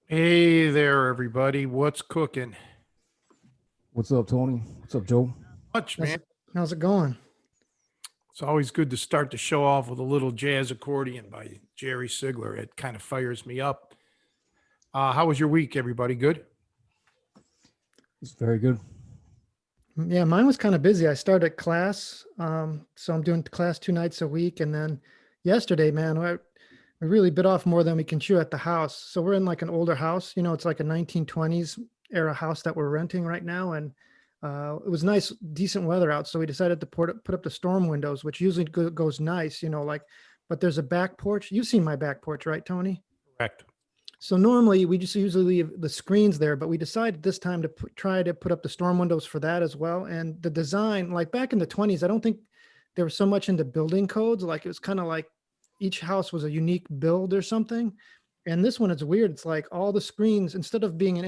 Hey there, everybody. What's cooking? What's up, Tony? What's up, Joe? Much, How's man. it, how's it going? It's always good to start the show off with a little jazz accordion by Jerry Sigler. It kind of fires me up. How was your week, everybody? Good? It's very good. Yeah, mine was kind of busy. I started class, so I'm doing class 2 nights a week, and then yesterday, man, we really bit off more than we can chew at the house. So we're in like an older house, it's like a 1920s era house that we're renting right now, and it was nice, decent weather out, so we decided to put up the storm windows, which usually goes nice, like. But there's a back porch. You've seen my back porch, right, Tony? Correct. So normally we just usually leave the screens there, but we decided this time to try to put up the storm windows for that as well. And the design, like back in the 20s, I don't think there was so much into building codes. Like it was kind of like each house was a unique build or something. And this one is weird. It's like all the screens, instead of being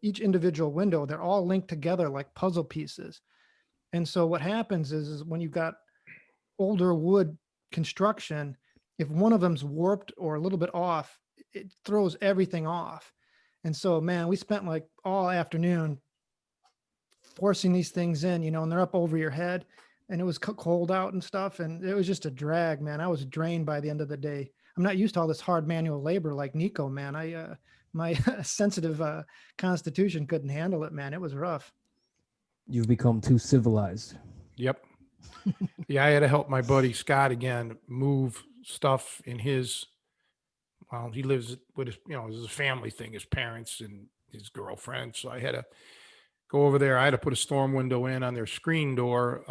each individual window, they're all linked together like puzzle pieces. And so what happens is when you've got older wood construction, if one of them's warped or a little bit off, it throws everything off. And so, man, we spent like all afternoon forcing these things in, and they're up over your head. And it was cold out and stuff. And it was just a drag, man. I was drained by the end of the day. I'm not used to all this hard manual labor like Nico, man. My sensitive constitution couldn't handle it, man. It was rough. You've become too civilized. Yep. Yeah, I had to help my buddy Scott again move stuff in his. Well, he lives with his, it's a family thing, his parents and his girlfriend. So I had to go over there. I had to put a storm window in on their screen door.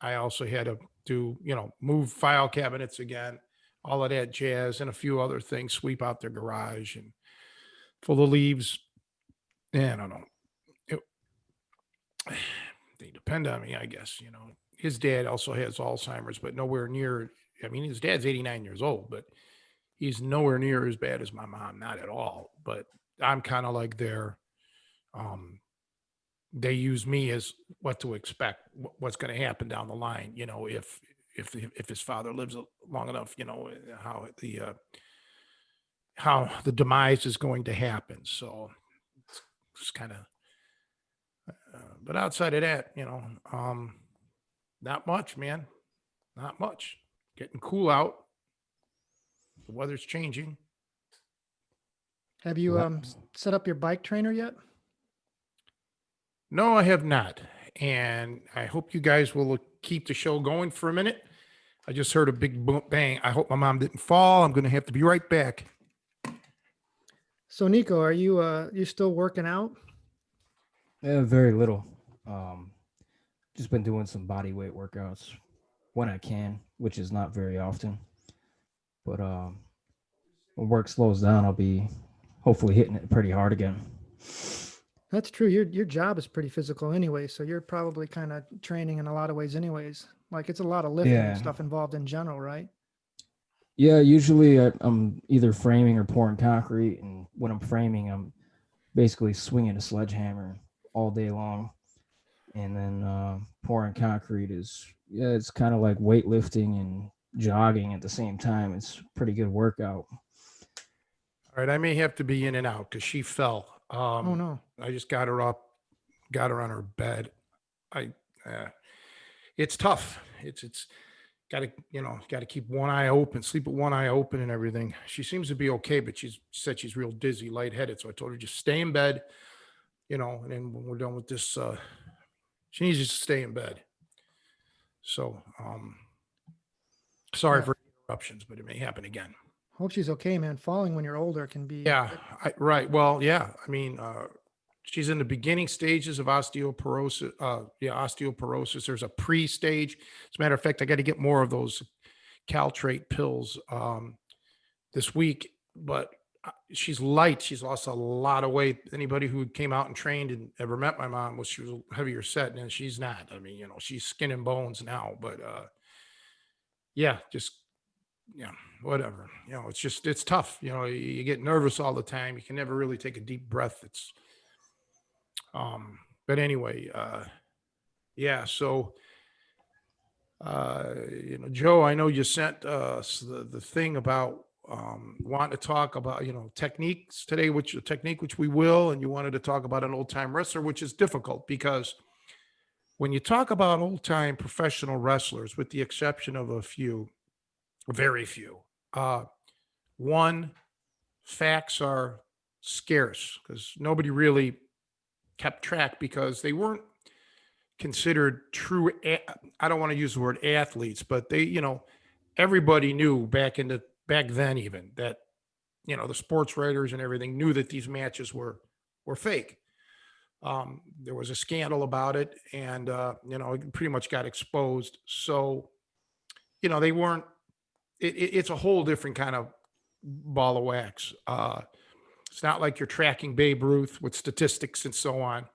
I also had to do, move file cabinets again, all of that jazz, and a few other things, sweep out their garage and full of leaves. Yeah, I don't know. It, they depend on me, I guess. His dad also has Alzheimer's, but nowhere near. I mean, his dad's 89 years old, but he's nowhere near as bad as my mom, not at all. But I'm kind of like their um, they use me as what to expect, what's going to happen down the line. If his father lives long enough, how the demise is going to happen. So it's kind of, but outside of that, not much, man, not much. Getting cool out. The weather's changing. Have you Well, set up your bike trainer yet? No, I have not. And I hope you guys will keep the show going for a minute. I just heard a big boom, bang. I hope my mom didn't fall. I'm going to have to be right back. So Nico, are you still working out? yeah, very little. Um, just been doing some body weight workouts when I can, which is not very often. But when work slows down, I'll be hopefully hitting it pretty hard again. That's true. Your job is pretty physical anyway, so you're probably kind of training in a lot of ways anyways. Like it's a lot of lifting and Yeah, stuff involved in general, right? yeah. Usually, I'm either framing or pouring concrete, and when I'm framing, I'm basically swinging a sledgehammer all day long. And then pouring concrete is, yeah, it's kind of like weightlifting and jogging at the same time. It's a pretty good workout. All right. I may have to be in and out because she fell. Oh no. I just got her up, got her on her bed. I, uh, it's tough. It's got to, got to keep one eye open, sleep with one eye open and everything. She seems to be okay, but she said she's real dizzy, lightheaded. So I told her just stay in bed, and then when we're done with this, she needs to just stay in bed. So, sorry Yeah. for interruptions, but it may happen again. Hope she's okay, man. Falling when you're older can be Yeah, right. Well, yeah. I mean, she's in the beginning stages of osteoporosis. Yeah, osteoporosis. There's a pre-stage. As a matter of fact, I got to get more of those caltrate pills this week. But she's light. She's lost a lot of weight. Anybody who came out and trained and ever met my mom was she was heavier set, and she's not. I mean, she's skin and bones now. But yeah, just yeah, whatever. It's tough. You get nervous all the time. You can never really take a deep breath. Um, but anyway, yeah. So, Joe, I know you sent us the thing about want to talk about, techniques today, which a technique, which we will, and you wanted to talk about an old time wrestler, which is difficult because when you talk about old time professional wrestlers, with the exception of a few, very few, uh, one, facts are scarce because nobody really kept track because they weren't considered true. I don't want to use the word athletes, but they, everybody knew back then even that, the sports writers and everything knew that these matches were fake. There was a scandal about it, and it pretty much got exposed. So, they weren't. It's a whole different kind of ball of wax. It's not like you're tracking Babe Ruth with statistics and so on.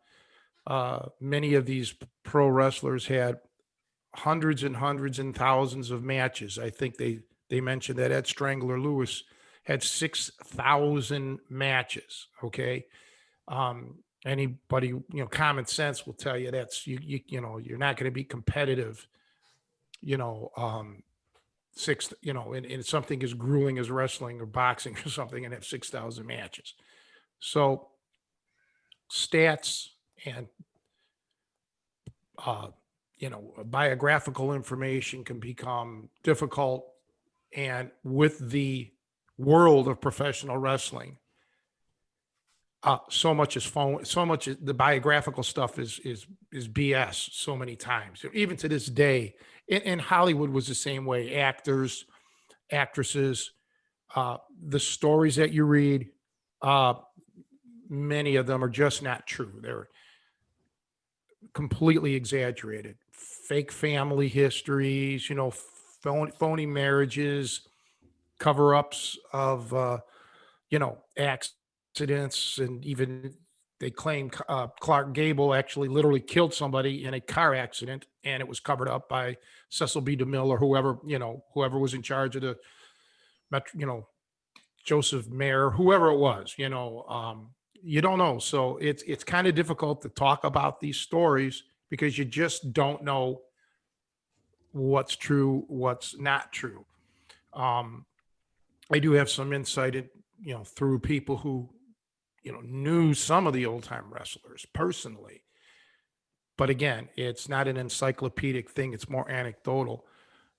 Many of these pro wrestlers had hundreds and hundreds and thousands of matches. I think they mentioned that Ed Strangler Lewis had 6,000 matches. Okay. Anybody, common sense will tell you that's you're not going to be competitive, you know, um, in something as grueling as wrestling or boxing or something and have 6,000 matches. So stats and uh, biographical information can become difficult. And with the world of professional wrestling, so much the biographical stuff is BS so many times. Even to this day, in Hollywood was the same way. Actors, actresses, the stories that you read, uh, many of them are just not true. They're completely exaggerated. Fake family histories, phony marriages, cover ups of, accidents. And even they claim Clark Gable actually literally killed somebody in a car accident and it was covered up by Cecil B. DeMille or whoever was in charge of the metro, Joseph Mayer, whoever it was, you don't know. So it's kind of difficult to talk about these stories because you just don't know what's true, what's not true. Um, I do have some insight through people who, knew some of the old time wrestlers personally. But again, it's not an encyclopedic thing. It's more anecdotal,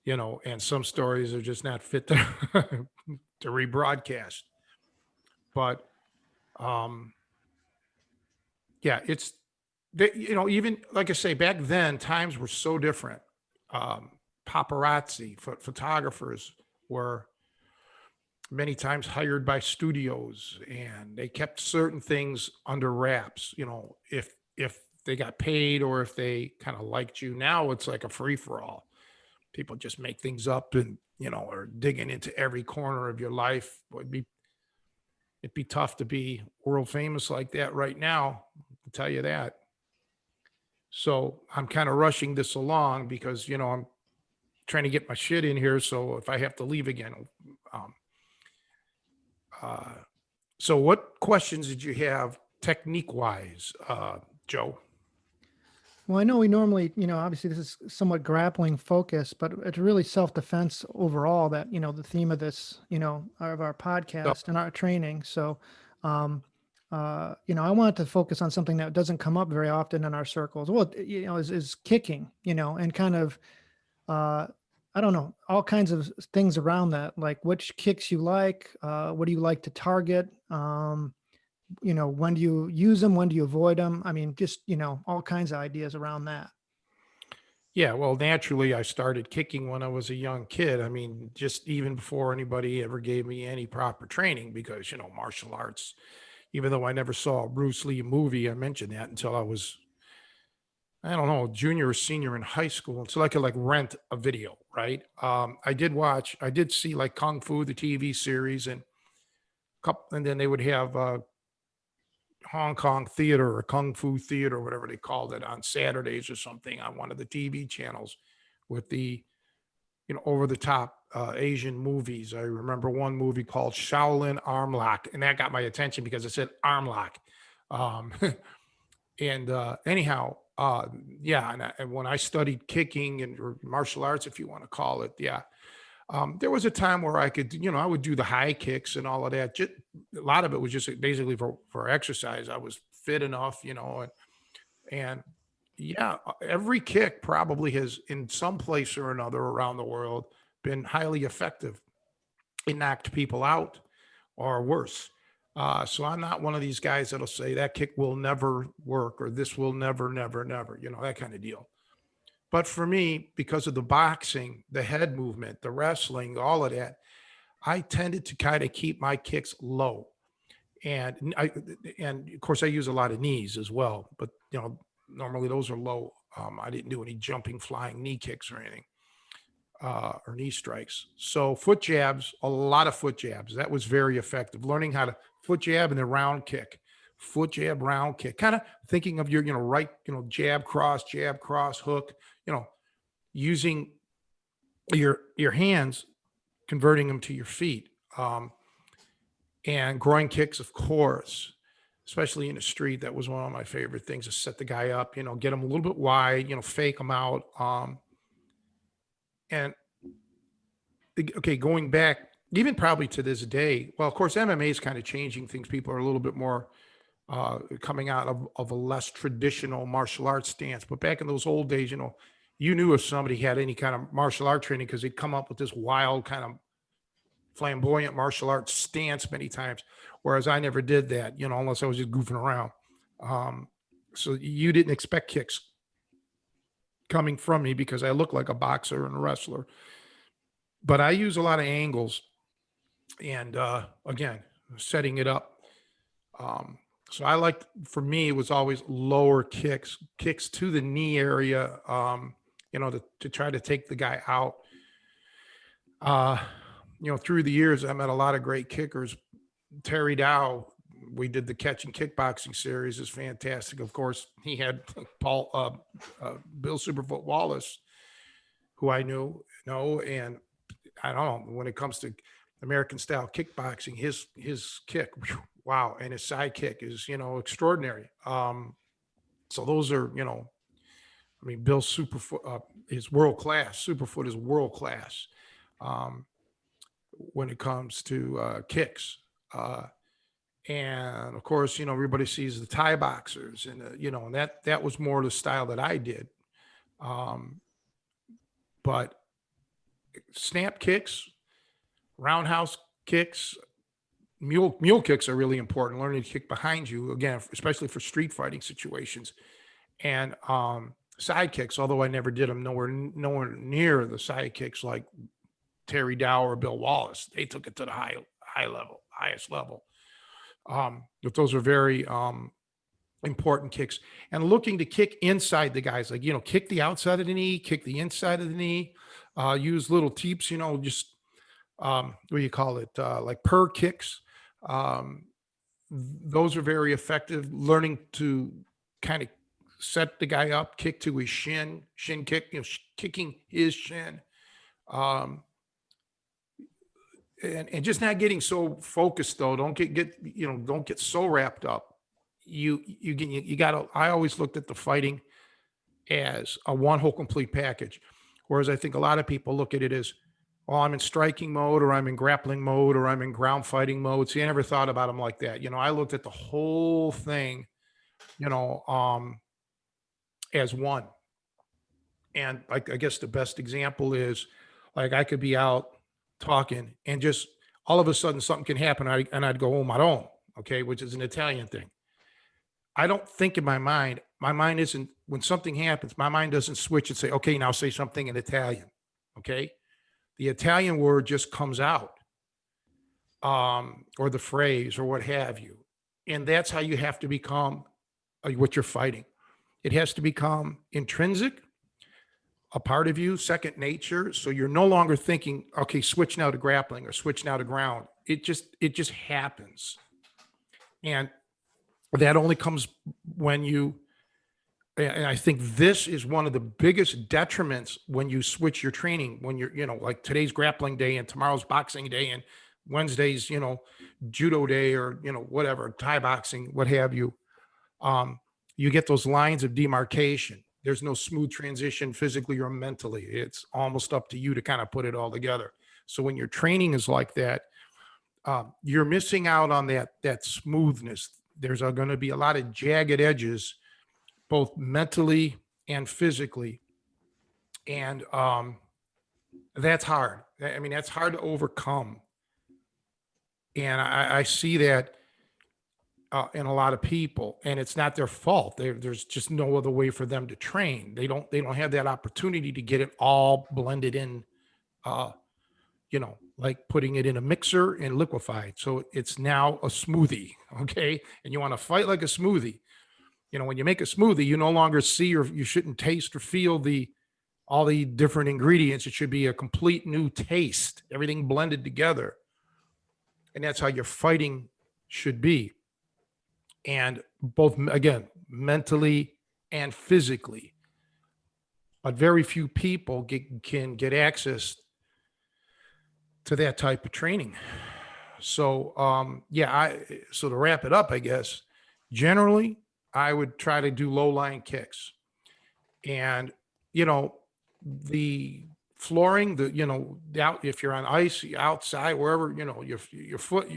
and some stories are just not fit to, to rebroadcast. But um, yeah, even like I say, back then times were so different. Um, Paparazzi, photographers were many times hired by studios and they kept certain things under wraps, if they got paid or if they kind of liked you. Now it's like a free for all. People just make things up and, are digging into every corner of your life. It'd be tough to be world famous like that right now, to tell you that. So I'm kind of rushing this along because, I'm trying to get my shit in here. So if I have to leave again, um, uh, so what questions did you have technique wise, Joe? Well, I know we normally, obviously this is somewhat grappling focus, but it's really self-defense overall that, the theme of this, of our So, podcast and our training. So, I wanted to focus on something that doesn't come up very often in our circles. Well, is kicking, and kind of, uh, I don't know, all kinds of things around that, like which kicks you like, what do you like to target? When do you use them? When do you avoid them? I mean, just, all kinds of ideas around that. yeah, well, naturally, I started kicking when I was a young kid. I mean, just even before anybody ever gave me any proper training, because, martial arts, even though I never saw a Bruce Lee movie, I mentioned that until I was, I don't know, junior or senior in high school. Until I could like rent a video, right? I did see like Kung Fu, the TV series, and then they would have Hong Kong theater or Kung Fu theater, or whatever they called it, on Saturdays or something on one of the TV channels with the, over the top Asian movies. I remember one movie called Shaolin Arm Lock, and that got my attention because it said arm lock. Um, and anyhow, yeah. And when I studied kicking and or martial arts, if you want to call it, yeah, There was a time where I could, I would do the high kicks and all of that. Just, a lot of it was just basically for exercise. I was fit enough, and yeah, every kick probably has, in some place or another around the world, been highly effective. It knocked people out or worse. So I'm not one of these guys that'll say that kick will never work or this will never, never, never, that kind of deal. But for me, because of the boxing, the head movement, the wrestling, all of that, I tended to kind of keep my kicks low. And of course I use a lot of knees as well, but normally those are low. I didn't do any jumping, flying knee kicks or anything, or knee strikes. So foot jabs, a lot of foot jabs. That was very effective. Learning how to foot jab and then round kick, foot jab, round kick. Kind of thinking of your, right, jab, cross, hook. Using your hands, converting them to your feet, and groin kicks, of course. Especially in the street, that was one of my favorite things, to set the guy up, get him a little bit wide, fake him out. And okay, going back, even probably to this day, well, of course, MMA is kind of changing things. People are a little bit more coming out of a less traditional martial arts stance. But back in those old days, you knew if somebody had any kind of martial art training because they'd come up with this wild kind of flamboyant martial arts stance many times, whereas I never did that, unless I was just goofing around. So you didn't expect kicks coming from me because I look like a boxer and a wrestler. But I use a lot of angles and again, setting it up. So I like, for me, it was always lower kicks to the knee area, to try to take the guy out. Through the years, I met a lot of great kickers. Terry Dow, we did the catching kickboxing series, is fantastic. Of course, he had Bill Superfoot Wallace, who I know, and I don't know, when it comes to American style kickboxing, his kick, wow, and his side kick is, extraordinary. So those are, Bill Superfoot is world class. Superfoot is world class. When it comes to kicks. And of course, everybody sees the Thai boxers and, and that was more the style that I did. But snap kicks, roundhouse kicks, mule kicks are really important. Learning to kick behind you, again, especially for street fighting situations. And side kicks, although I never did them, nowhere near the side kicks like Terry Dow or Bill Wallace. They took it to the highest level. But those are very important kicks. And looking to kick inside the guys, like, kick the outside of the knee, kick the inside of the knee, use little teeps, just what do you call it? Like per kicks. Those are very effective. Learning to kind of set the guy up, kick to his shin kick, kicking his shin. And just not getting so focused though. Don't get so wrapped up. You gotta, I always looked at the fighting as a one whole complete package. Whereas I think a lot of people look at it as, oh, I'm in striking mode, or I'm in grappling mode, or I'm in ground fighting mode. See, I never thought about them like that. I looked at the whole thing, as one. And like, I guess the best example is, like, I could be out talking and just all of a sudden something can happen, and I'd go, oh, Maron, okay, which is an Italian thing. I don't think in my mind. My mind isn't, when something happens, my mind doesn't switch and say, okay, now say something in Italian. Okay. The Italian word just comes out, or the phrase or what have you. And that's how you have to become what you're fighting. It has to become intrinsic, a part of you, second nature. So you're no longer thinking, okay, switch now to grappling or switch now to ground. It just happens. And that only comes when you, and I think this is one of the biggest detriments when you switch your training, when you're, like today's grappling day and tomorrow's boxing day and Wednesday's, judo day, or, whatever, Thai boxing, what have you. You get those lines of demarcation. There's no smooth transition physically or mentally. It's almost up to you to kind of put it all together. So when your training is like that, you're missing out on that smoothness. There's going to be a lot of jagged edges, both mentally and physically, and that's hard. I mean, that's hard to overcome, and I see that in a lot of people, and it's not their fault. There's just no other way for them to train. They don't have that opportunity to get it all blended in, uh, like putting it in a mixer and liquefied. So it's now a smoothie, okay? And you want to fight like a smoothie. When you make a smoothie, you no longer see, or you shouldn't taste or feel all the different ingredients. It should be a complete new taste, everything blended together. And that's how your fighting should be. And both, again, mentally and physically. But very few people can get access to that type of training. So, so to wrap it up, I guess, generally, I would try to do low line kicks. And, the flooring, if you're on ice, outside, wherever, your foot,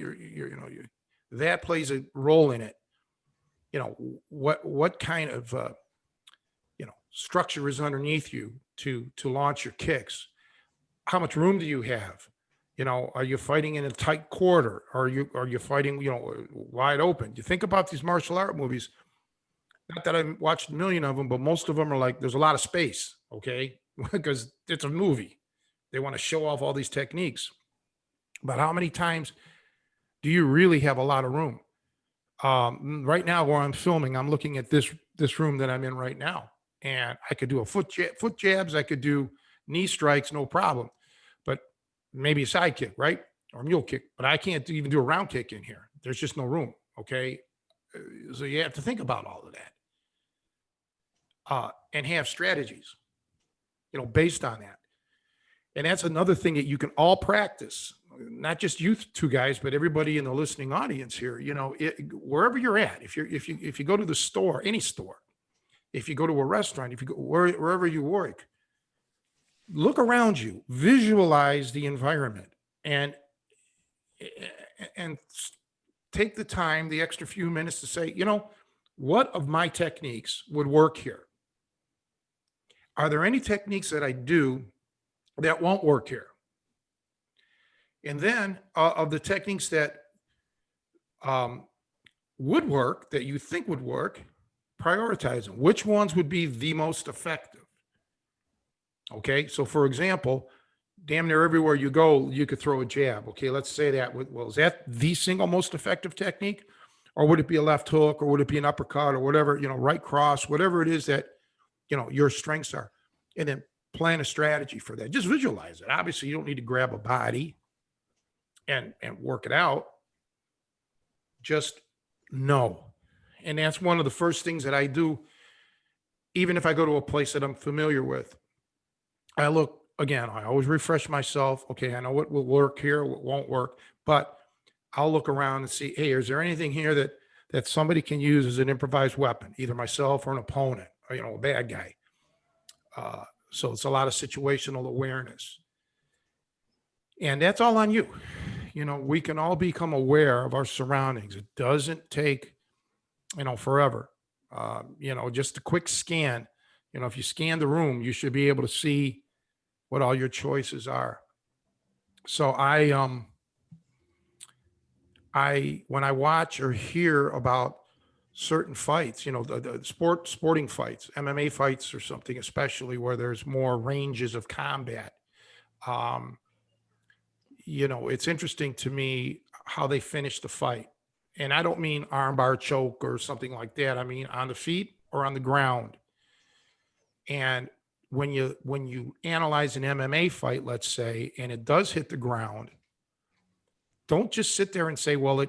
that plays a role in it. What kind of, structure is underneath you to launch your kicks? How much room do you have? Are you fighting in a tight quarter? Are you fighting, wide open? You think about these martial art movies, not that I've watched a million of them, but most of them are like, there's a lot of space, okay? Because it's a movie. They want to show off all these techniques. But how many times do you really have a lot of room? Right now where I'm filming, I'm looking at this room that I'm in right now, and I could do a foot jabs. I could do knee strikes, no problem, but maybe a side kick, right? Or a mule kick, but I can't even do a round kick in here. There's just no room. Okay. So you have to think about all of that, and have strategies, based on that. And that's another thing that you can all practice, not just you two guys, but everybody in the listening audience here. Wherever you're at, if you go to the store, any store, if you go to a restaurant, if you go wherever you work, look around you, visualize the environment, and take the time, the extra few minutes to say, what of my techniques would work here? Are there any techniques that I do that won't work here? And then of the techniques that would work, that you think would work, prioritize them. Which ones would be the most effective? Okay, so for example, damn near everywhere you go, you could throw a jab. Okay, let's say that. Well, is that the single most effective technique? Or would it be a left hook, or would it be an uppercut, or whatever, right cross, whatever it is that, your strengths are. And then plan a strategy for that. Just visualize it. Obviously, you don't need to grab a body and work it out. Just know. And that's one of the first things that I do, even if I go to a place that I'm familiar with. I look, again, I always refresh myself. Okay, I know what will work here, what won't work, but I'll look around and see, hey, is there anything here that somebody can use as an improvised weapon, either myself or an opponent, or, a bad guy. So it's a lot of situational awareness. And that's all on you. We can all become aware of our surroundings. It doesn't take, forever. Just a quick scan. If you scan the room, you should be able to see what all your choices are. So when I watch or hear about certain fights, the sporting fights, MMA fights or something, especially where there's more ranges of combat, it's interesting to me how they finish the fight. And I don't mean armbar choke or something like that. I mean on the feet or on the ground. And when you analyze an MMA fight, let's say, and it does hit the ground, don't just sit there and say, well,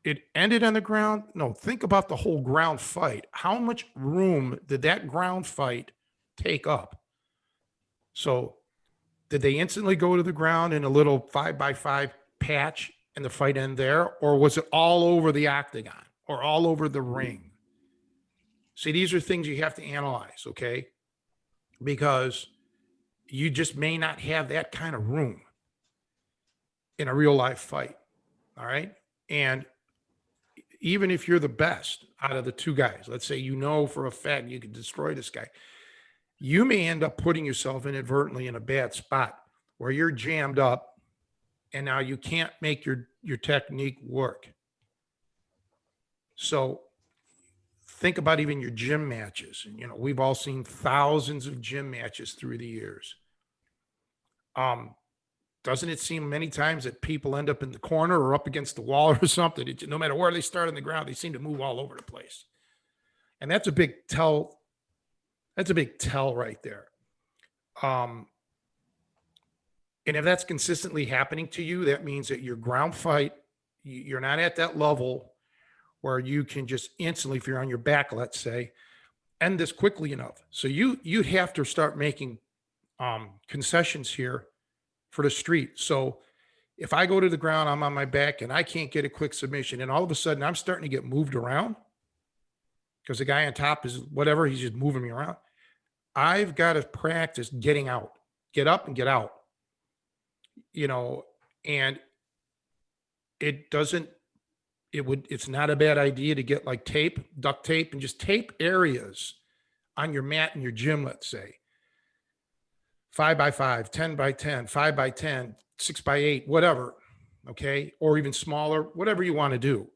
it ended on the ground. No, think about the whole ground fight. How much room did that ground fight take up? So did they instantly go to the ground in a little 5x5 patch and the fight end there? Or was it all over the octagon or all over the ring? See, these are things you have to analyze, okay? Because you just may not have that kind of room. in a real life fight. All right. And even if you're the best out of the two guys, let's say you know for a fact you could destroy this guy, you may end up putting yourself inadvertently in a bad spot where you're jammed up and now you can't make your technique work. So think about even your gym matches. And, we've all seen thousands of gym matches through the years. Doesn't it seem many times that people end up in the corner or up against the wall or something? No matter where they start on the ground, they seem to move all over the place. And that's a big tell. That's a big tell right there. And if that's consistently happening to you, that means that your ground fight, you're not at that level where you can just instantly, if you're on your back, let's say, end this quickly enough. So you'd have to start making concessions here for the street. So if I go to the ground, I'm on my back and I can't get a quick submission, and all of a sudden I'm starting to get moved around because the guy on top is whatever, he's just moving me around. I've got to practice getting out, get up and get out, and it's not a bad idea to get like duct tape, and just tape areas on your mat in your gym, let's say 5x5, 10x10, 5x10, 6x8, whatever. Okay. Or even smaller, whatever you want to do.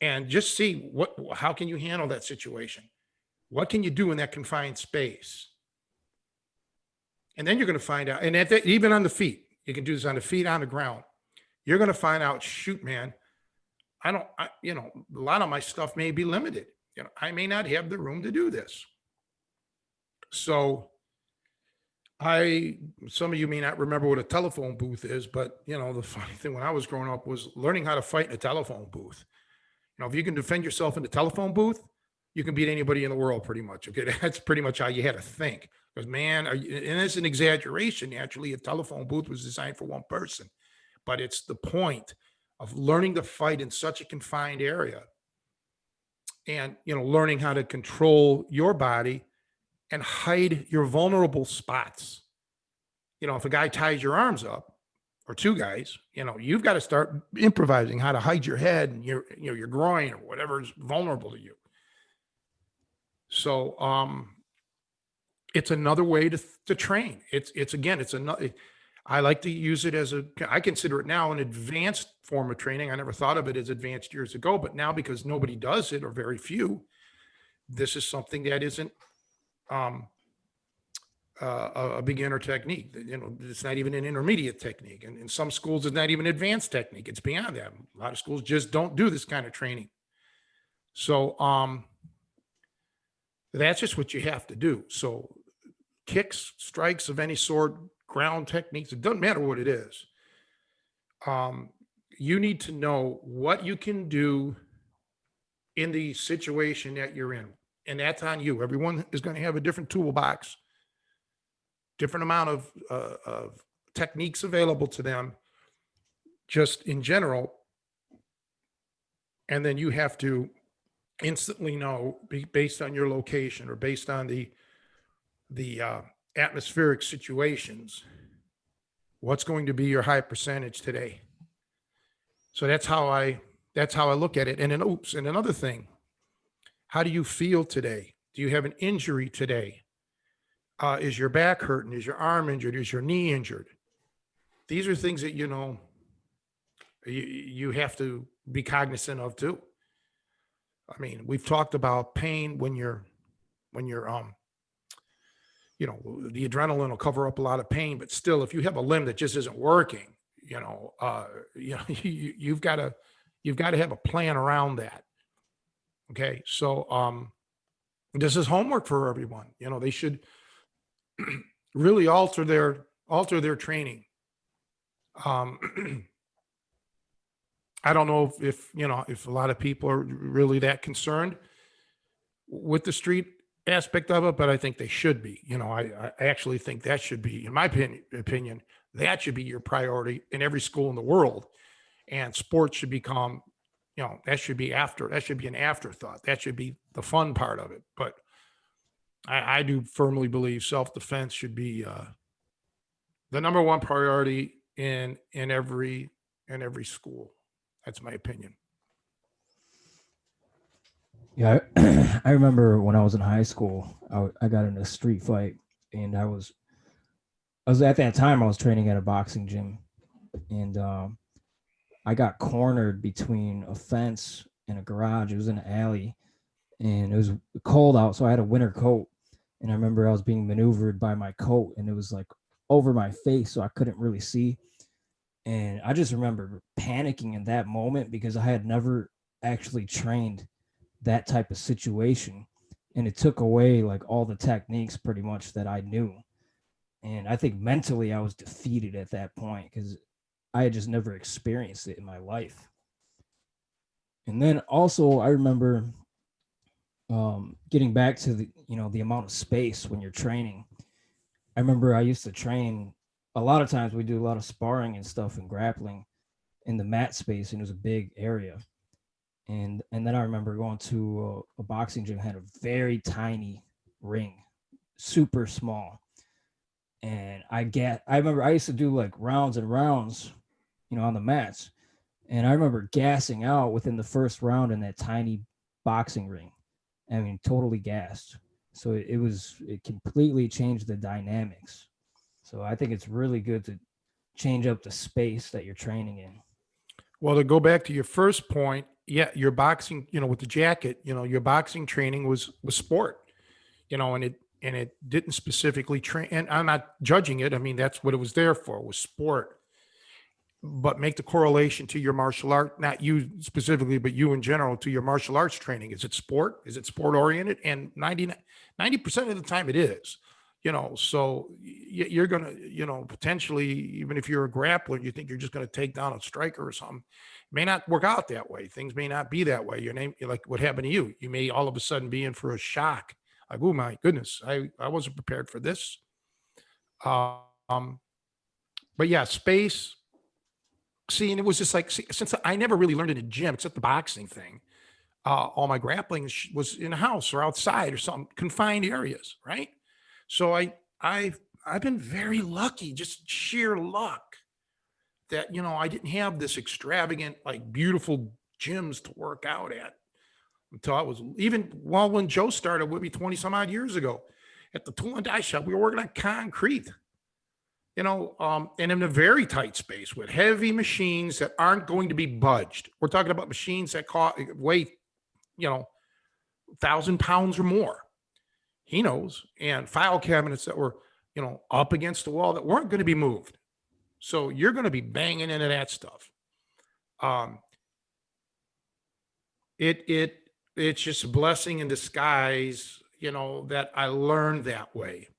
And just see how can you handle that situation? What can you do in that confined space? And then you're going to find out, and even on the feet, you can do this on the feet, on the ground. You're going to find out, shoot, man, a lot of my stuff may be limited. I may not have the room to do this. So some of you may not remember what a telephone booth is, but the funny thing when I was growing up was learning how to fight in a telephone booth. If you can defend yourself in the telephone booth, you can beat anybody in the world pretty much. Okay. That's pretty much how you had to think. Because man, and it's an exaggeration. Naturally, a telephone booth was designed for one person, but it's the point of learning to fight in such a confined area and, learning how to control your body and hide your vulnerable spots. If a guy ties your arms up, or two guys, you've got to start improvising how to hide your head and your groin or whatever is vulnerable to you. So, it's another way to train. It's another, I like to use it I consider it now an advanced form of training. I never thought of it as advanced years ago, but now because nobody does it or very few, this is something that isn't, a beginner technique. It's not even an intermediate technique. And in some schools, it's not even advanced technique. It's beyond that. A lot of schools just don't do this kind of training. So that's just what you have to do. So kicks, strikes of any sort, ground techniques, it doesn't matter what it is. You need to know what you can do in the situation that you're in. And that's on you. Everyone is going to have a different toolbox, different amount of techniques available to them just in general. And then you have to instantly know, based on your location or based on the atmospheric situations, what's going to be your high percentage today. So that's how I look at it. And then, and another thing, how do you feel today? Do you have an injury today? Is your back hurting? Is your arm injured? Is your knee injured? These are things that, you have to be cognizant of too. I mean, we've talked about pain when you're the adrenaline will cover up a lot of pain, but still, if you have a limb that just isn't working, you've got to have a plan around that. Okay. So, this is homework for everyone. They should really alter their training. I don't know if a lot of people are really that concerned with the street aspect of it, but I think they should be. I actually think that should be, in my opinion, that should be your priority in every school in the world. And sports should become, that should be an afterthought. That should be the fun part of it. But I do firmly believe self-defense should be the number one priority in every in every school. That's my opinion. Yeah, I remember when I was in high school, I got in a street fight, and I was at that time I was training at a boxing gym, and I got cornered between a fence and a garage. It was in an alley, and it was cold out, so I had a winter coat. And I remember I was being maneuvered by my coat, and it was like over my face, so I couldn't really see. And I just remember panicking in that moment because I had never actually trained that type of situation. And it took away like all the techniques pretty much that I knew. And I think mentally I was defeated at that point because I had just never experienced it in my life. And then also I remember getting back to the amount of space when you're training. I remember I used to train a lot of times. We do a lot of sparring and stuff and grappling in the mat space, and it was a big area. And then I remember going to a boxing gym that had a very tiny ring, super small. And I remember I used to do like rounds and rounds, on the mats. And I remember gassing out within the first round in that tiny boxing ring. I mean, totally gassed. So it completely changed the dynamics. So I think it's really good to change up the space that you're training in. Well, to go back to your first point, yeah, your boxing, with the jacket, your boxing training was sport, and it didn't specifically train. And I'm not judging it. I mean, that's what it was there for, was sport. But make the correlation to your martial art, not you specifically, but you in general, to your martial arts training. Is it sport? Is it sport oriented? And 90% of the time it is. So you're going to, potentially, even if you're a grappler, you think you're just going to take down a striker or something, it may not work out that way. Things may not be that way. Like what happened to you, you may all of a sudden be in for a shock. Like, oh my goodness, I wasn't prepared for this. Um, but yeah, space. See, and it was just like, since I never really learned in a gym, except the boxing thing, all my grappling was in a house or outside or some confined areas, right? So I've been very lucky, just sheer luck that I didn't have this extravagant, like beautiful gyms to work out at until I was even when Joe started with me 20 some odd years ago at the tool and die shop. We were working on concrete, and in a very tight space with heavy machines that aren't going to be budged. We're talking about machines that weigh, 1,000 pounds or more. He knows, and file cabinets that were, up against the wall that weren't going to be moved. So you're going to be banging into that stuff. Um, it's just a blessing in disguise, that I learned that way.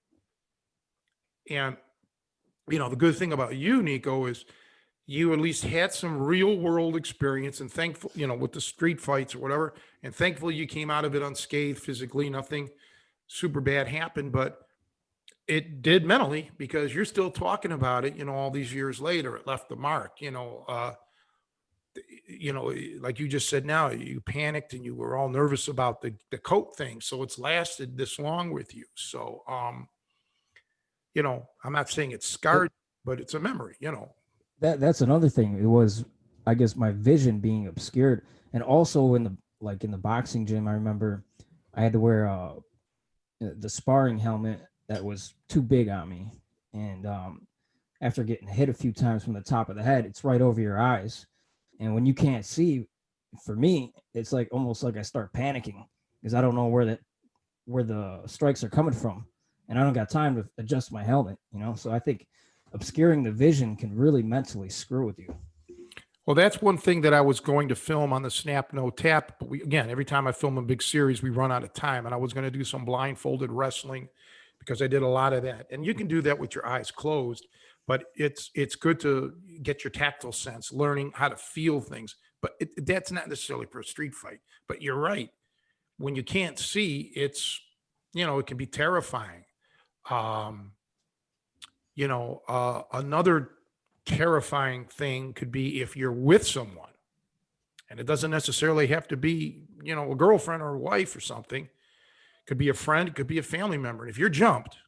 And the good thing about you, Nico, is you at least had some real world experience and thankful, with the street fights or whatever. And thankfully you came out of it unscathed physically. Nothing super bad happened, but it did mentally because you're still talking about it, all these years later. It left the mark, like you just said now, you panicked and you were all nervous about the coat thing. So it's lasted this long with you. So, I'm not saying it's scarred, but it's a memory. That's another thing. It was, I guess, my vision being obscured, and also in the boxing gym, I remember I had to wear the sparring helmet that was too big on me, and after getting hit a few times from the top of the head, it's right over your eyes, and when you can't see, for me, it's like almost like I start panicking because I don't know where the strikes are coming from, and I don't got time to adjust my helmet. So I think obscuring the vision can really mentally screw with you. Well, that's one thing that I was going to film on the Snap No Tap. But again, every time I film a big series, we run out of time. And I was going to do some blindfolded wrestling because I did a lot of that. And you can do that with your eyes closed, but it's good to get your tactile sense, learning how to feel things. But that's not necessarily for a street fight. But you're right. When you can't see, it can be terrifying. Um, another terrifying thing could be if you're with someone, and it doesn't necessarily have to be, a girlfriend or a wife or something. It could be a friend, it could be a family member. And if you're jumped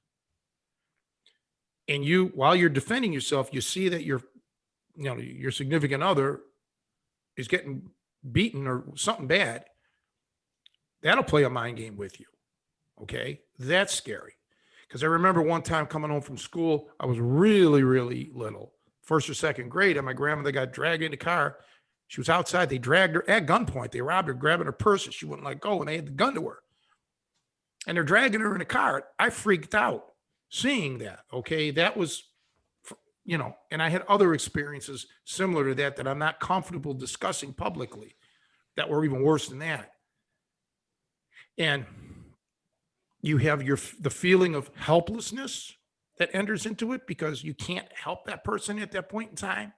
and while you're defending yourself, you see that your your significant other is getting beaten or something bad, that'll play a mind game with you. Okay. That's scary. Because I remember one time coming home from school, I was really, really little, first or second grade, and my grandmother got dragged in the car. She was outside. They dragged her at gunpoint. They robbed her, grabbing her purse, and she wouldn't let go, and they had the gun to her. And they're dragging her in a car. I freaked out seeing that. Okay. That was, and I had other experiences similar to that I'm not comfortable discussing publicly that were even worse than that. And you have the feeling of helplessness that enters into it because you can't help that person at that point in time.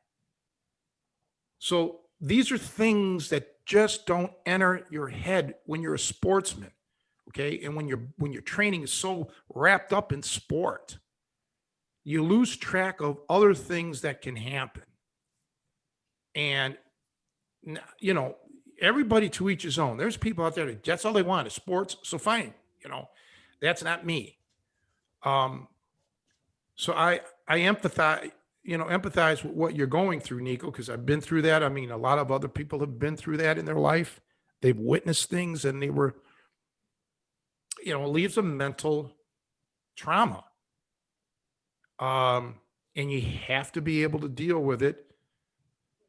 So these are things that just don't enter your head when you're a sportsman. Okay. And when your training is so wrapped up in sport, you lose track of other things that can happen. And, everybody to each his own. There's people out there that's all they want is sports. So fine. That's not me. So I empathize with what you're going through, Nico, because I've been through that. I mean, a lot of other people have been through that in their life. They've witnessed things and they were, it leaves a mental trauma. And you have to be able to deal with it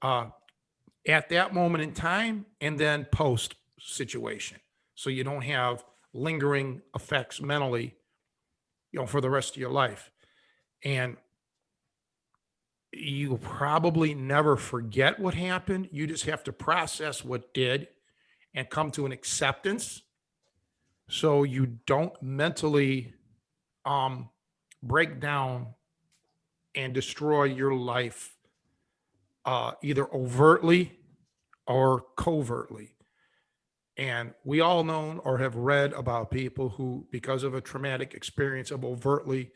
at that moment in time and then post situation. So you don't have lingering effects mentally, for the rest of your life. And you probably never forget what happened. You just have to process what did and come to an acceptance so you don't mentally break down and destroy your life either overtly or covertly. And we all know or have read about people who, because of a traumatic experience, of overtly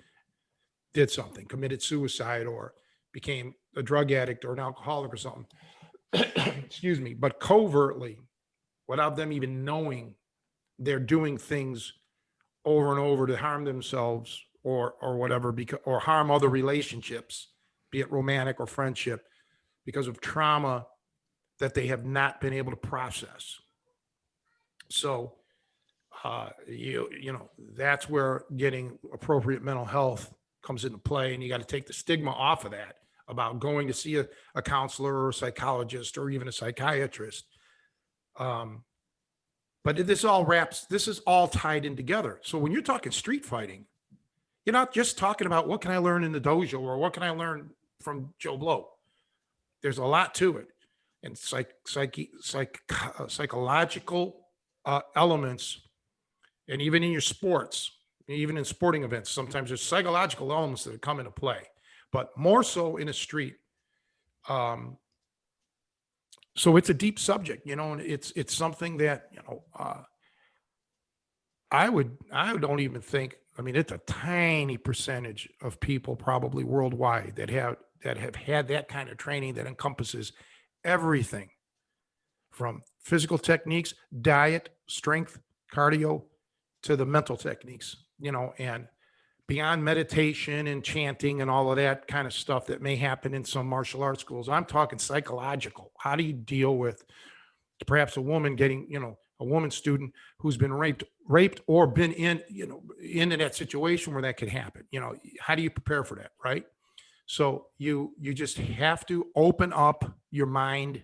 did something, committed suicide, or became a drug addict or an alcoholic or something. Excuse me. But covertly, without them even knowing, they're doing things over and over to harm themselves or whatever, or harm other relationships, be it romantic or friendship, because of trauma that they have not been able to process. So, that's where getting appropriate mental health comes into play. And you got to take the stigma off of that about going to see a counselor or a psychologist or even a psychiatrist. But this is all tied in together. So when you're talking street fighting, you're not just talking about what can I learn in the dojo or what can I learn from Joe Blow. There's a lot to it. And psychological elements, and even in your sports, even in sporting events, sometimes there's psychological elements that come into play, but more so in a street. So it's a deep subject, and it's something that, I don't even think, it's a tiny percentage of people probably worldwide that have had that kind of training that encompasses everything from physical techniques, diet, strength, cardio, to the mental techniques, and beyond meditation and chanting and all of that kind of stuff that may happen in some martial arts schools. I'm talking psychological. How do you deal with perhaps a woman getting, a woman student who's been raped or been into that situation where that could happen? How do you prepare for that? Right. So you just have to open up your mind.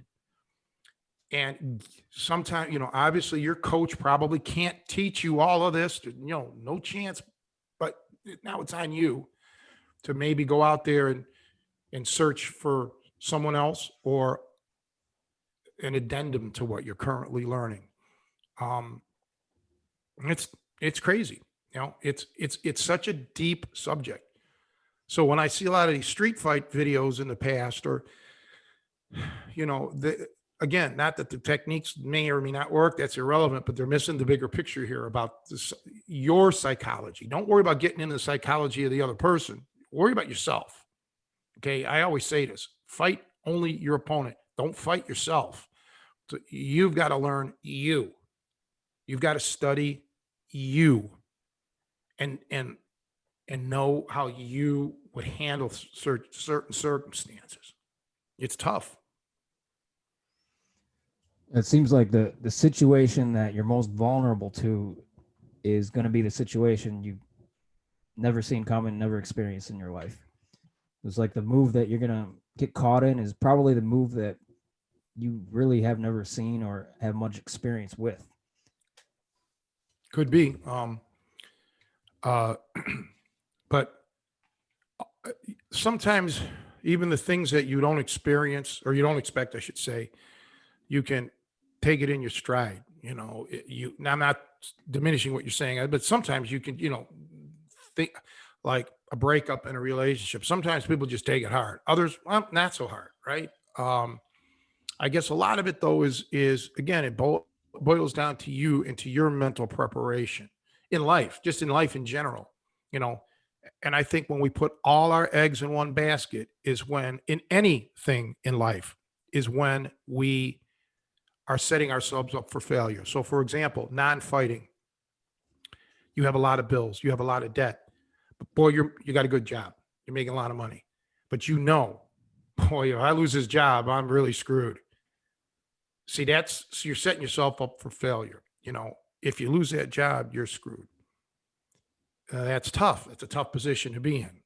And sometimes, obviously your coach probably can't teach you all of this, no chance, but now it's on you to maybe go out there and search for someone else or an addendum to what you're currently learning. It's crazy. It's such a deep subject. So when I see a lot of these street fight videos in the past, or, again, not that the techniques may or may not work, that's irrelevant, but they're missing the bigger picture here about this, your psychology. Don't worry about getting into the psychology of the other person. Worry about yourself. Okay. I always say this: fight only your opponent. Don't fight yourself. So you've got to learn you. You've got to study you and know how you would handle certain circumstances. It's tough. It seems like the situation that you're most vulnerable to is going to be the situation you've never seen coming, never experienced in your life. It's like the move that you're going to get caught in is probably the move that you really have never seen or have much experience with. Could be. Uh, but sometimes even the things that you don't experience or you don't expect, I should say, you can take it in your stride. Now I'm not diminishing what you're saying, but sometimes you can, think like a breakup in a relationship. Sometimes people just take it hard. Others, well, not so hard, right? I guess a lot of it though is again, boils down to you and to your mental preparation in life, just in life in general, you know. And I think when we put all our eggs in one basket is when in anything in life is when we are setting ourselves up for failure. So for example, non-fighting, you have a lot of bills, you have a lot of debt, but boy, you got a good job, you're making a lot of money, but boy, if I lose this job, I'm really screwed. See, so you're setting yourself up for failure. If you lose that job, you're screwed. That's tough. That's a tough position to be in.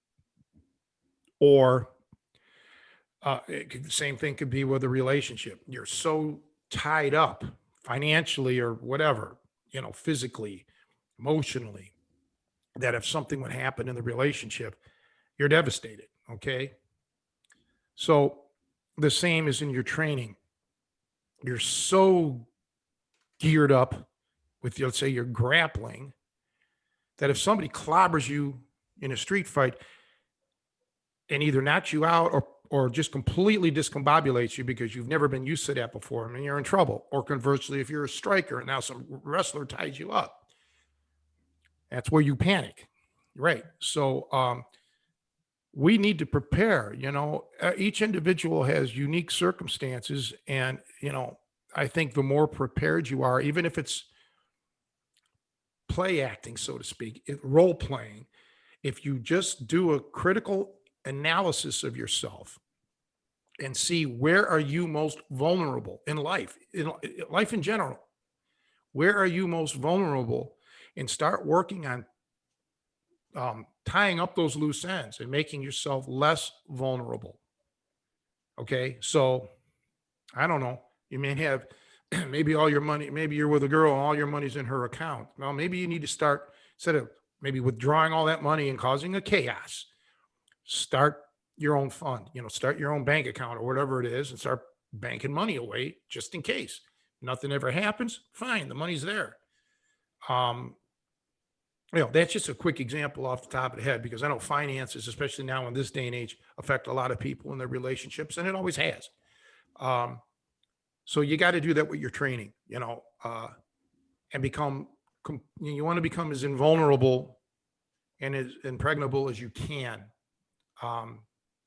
Or the same thing could be with a relationship. You're so tied up financially or whatever, physically, emotionally, that if something would happen in the relationship, you're devastated. Okay. So the same is in your training. You're so geared up with, let's say, your grappling, that if somebody clobbers you in a street fight and either knocks you out or just completely discombobulates you because you've never been used to that before, I mean, you're in trouble. Or conversely, if you're a striker and now some wrestler ties you up, that's where you panic. Right. So we need to prepare. Each individual has unique circumstances. And, I think the more prepared you are, even if it's play acting, so to speak, role playing, if you just do a critical analysis of yourself and see where are you most vulnerable in life in general, where are you most vulnerable, and start working on tying up those loose ends and making yourself less vulnerable. Okay. So I don't know. You may have maybe all your money, maybe you're with a girl and all your money's in her account. Well, maybe you need to start, instead of maybe withdrawing all that money and causing a chaos, start your own fund, start your own bank account or whatever it is and start banking money away just in case. Nothing ever happens. Fine. The money's there. That's just a quick example off the top of the head, because I know finances, especially now in this day and age, affect a lot of people in their relationships, and it always has. So you got to do that with your training, and you want to become as invulnerable and as impregnable as you can,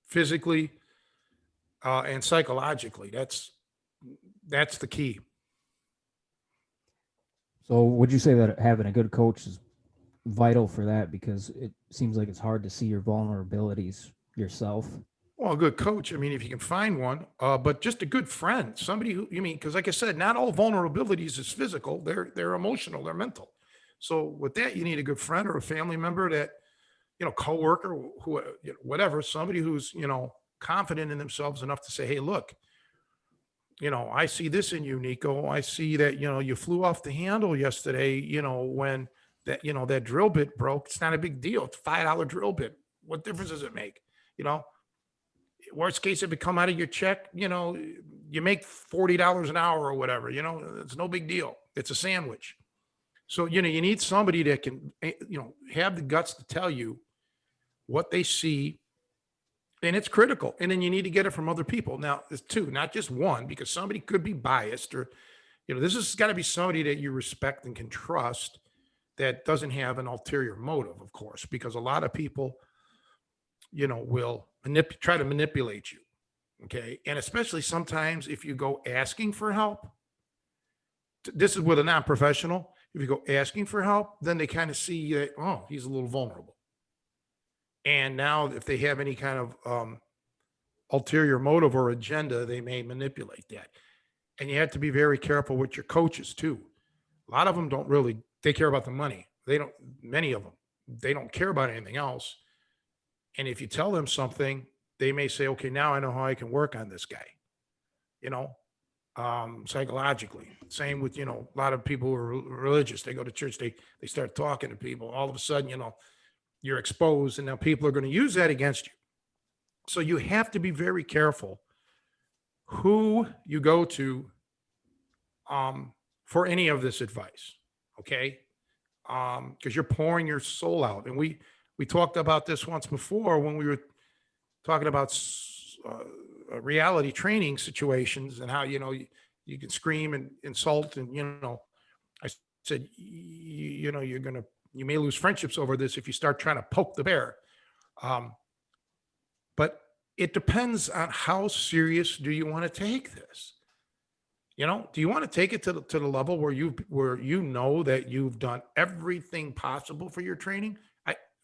physically and psychologically. That's the key. So would you say that having a good coach is vital for that? Because it seems like it's hard to see your vulnerabilities yourself. Well, a good coach, I mean, if you can find one, but just a good friend, somebody who, because like I said, not all vulnerabilities is physical. They're emotional, they're mental. So with that, you need a good friend or a family member that, coworker, who, whatever, somebody who's, confident in themselves enough to say, hey, look, I see this in you, Nico. I see that, you flew off the handle yesterday, when that drill bit broke. It's not a big deal. It's a $5 drill bit. What difference does it make? Worst case, if it come out of your check, you make $40 an hour or whatever, it's no big deal. It's a sandwich. So, you need somebody that can, have the guts to tell you what they see, and it's critical. And then you need to get it from other people. Now, there's two, not just one, because somebody could be biased or, this has got to be somebody that you respect and can trust, that doesn't have an ulterior motive, of course, because a lot of people, will try to manipulate you. Okay. And especially sometimes if you go asking for help, this is with a non-professional. If you go asking for help, then they kind of see that, oh, he's a little vulnerable. And now if they have any kind of ulterior motive or agenda, they may manipulate that. And you have to be very careful with your coaches too. A lot of them don't really, they care about the money. They don't, many of them, they don't care about anything else. And if you tell them something, they may say, okay, now I know how I can work on this guy, you know, psychologically. Same with, a lot of people who are religious. They go to church, they start talking to people. All of a sudden, you're exposed, and now people are going to use that against you. So you have to be very careful who you go to for any of this advice. Okay. Because you're pouring your soul out. And we talked about this once before when we were talking about reality training situations and how, you can scream and insult. And, I said, you may lose friendships over this if you start trying to poke the bear. But it depends on how serious do you want to take this? Do you want to take it to the level where you know that you've done everything possible for your training?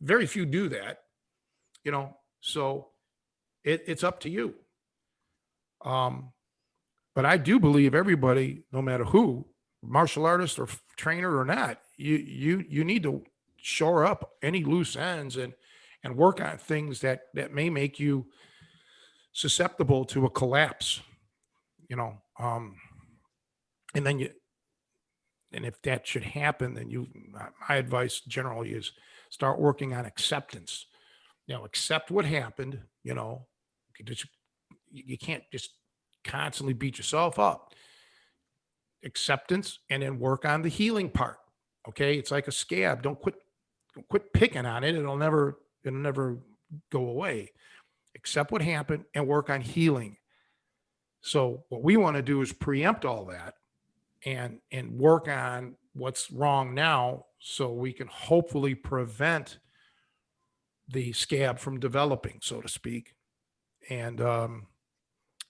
Very few do that, so it's up to you. But I do believe everybody, no matter who, martial artist or trainer or not, you need to shore up any loose ends and work on things that may make you susceptible to a collapse, and then and if that should happen, then my advice generally is start working on acceptance. Accept what happened. You can't just constantly beat yourself up. Acceptance, and then work on the healing part. Okay, it's like a scab. Don't quit picking on it. It'll never go away. Accept what happened and work on healing. So what we want to do is preempt all that and work on what's wrong now, so we can hopefully prevent the scab from developing, so to speak. And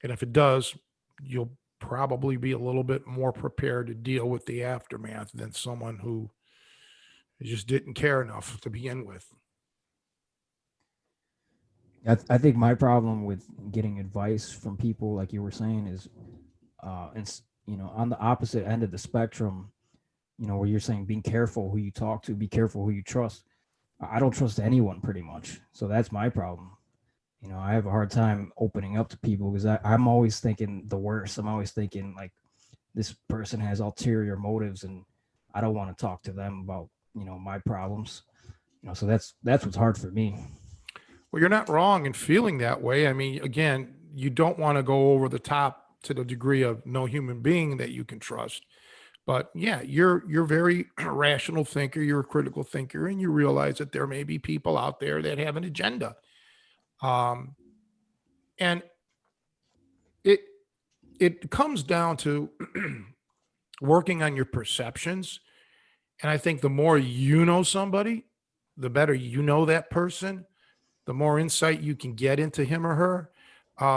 if it does, you'll probably be a little bit more prepared to deal with the aftermath than someone who just didn't care enough to begin with. I think my problem with getting advice from people, like you were saying, is, on the opposite end of the spectrum, where you're saying being careful who you talk to, be careful who you trust. I don't trust anyone pretty much. So that's my problem. I have a hard time opening up to people because I'm always thinking the worst. I'm always thinking like this person has ulterior motives and I don't want to talk to them about, my problems. So that's what's hard for me. Well, you're not wrong in feeling that way. I mean, again, you don't want to go over the top to the degree of no human being that you can trust. But yeah, you're very rational thinker, you're a critical thinker, and you realize that there may be people out there that have an agenda. And it comes down to working on your perceptions. And I think the more you know somebody, the better you know that person, the more insight you can get into him or her.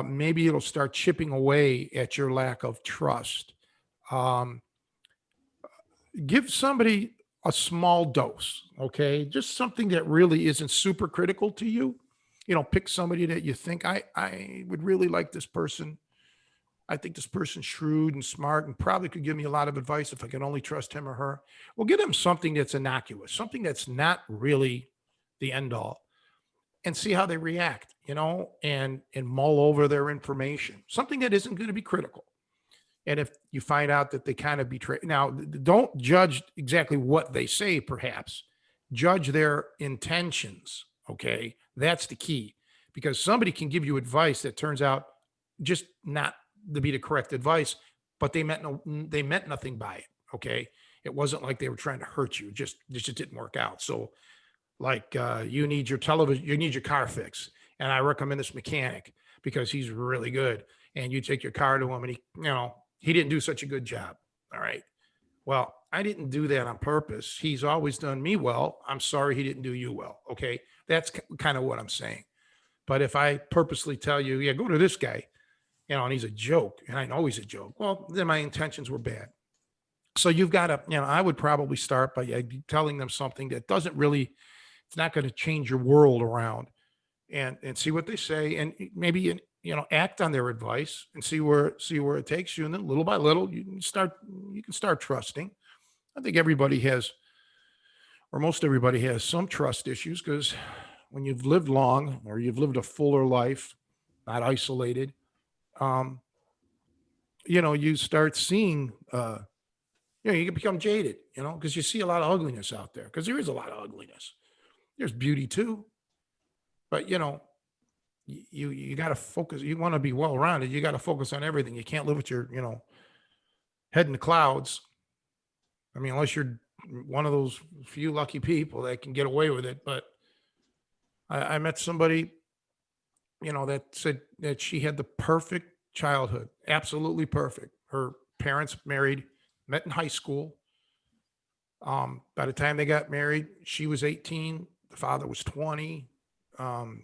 Maybe it'll start chipping away at your lack of trust. Give somebody a small dose, okay? Just something that really isn't super critical to you. Pick somebody that you think I would really like this person. I think this person's shrewd and smart and probably could give me a lot of advice if I could only trust him or her. Well, give them something that's innocuous, something that's not really the end all, and see how they react, and mull over their information, something that isn't going to be critical. And if you find out that they kind of betray, now don't judge exactly what they say, perhaps judge their intentions. Okay. That's the key, because somebody can give you advice that turns out just not to be the correct advice, but they meant nothing by it. Okay. It wasn't like they were trying to hurt you. It just didn't work out. So like, you need your television, you need your car fixed. And I recommend this mechanic because he's really good. And you take your car to him and he didn't do such a good job. All right. Well, I didn't do that on purpose. He's always done me well. I'm sorry he didn't do you well. Okay. That's kind of what I'm saying. But if I purposely tell you, yeah, go to this guy, and he's a joke, and I know he's a joke, well, then my intentions were bad. So you've got to, I would probably start by telling them something that doesn't really, it's not going to change your world around. and see what they say, and maybe, act on their advice and see where it takes you. And then little by little, you can start trusting. I think everybody has, or most everybody has, some trust issues, because when you've lived long or you've lived a fuller life, not isolated, um, you start seeing, you can become jaded, because you see a lot of ugliness out there, because there is a lot of ugliness. There's beauty too, but you got to focus. You want to be well rounded. You got to focus on everything. You can't live with your, head in the clouds. I mean, unless you're one of those few lucky people that can get away with it. But I met somebody, that said that she had the perfect childhood, absolutely perfect. Her parents married, met in high school. By the time they got married, she was 18, the father was 20. The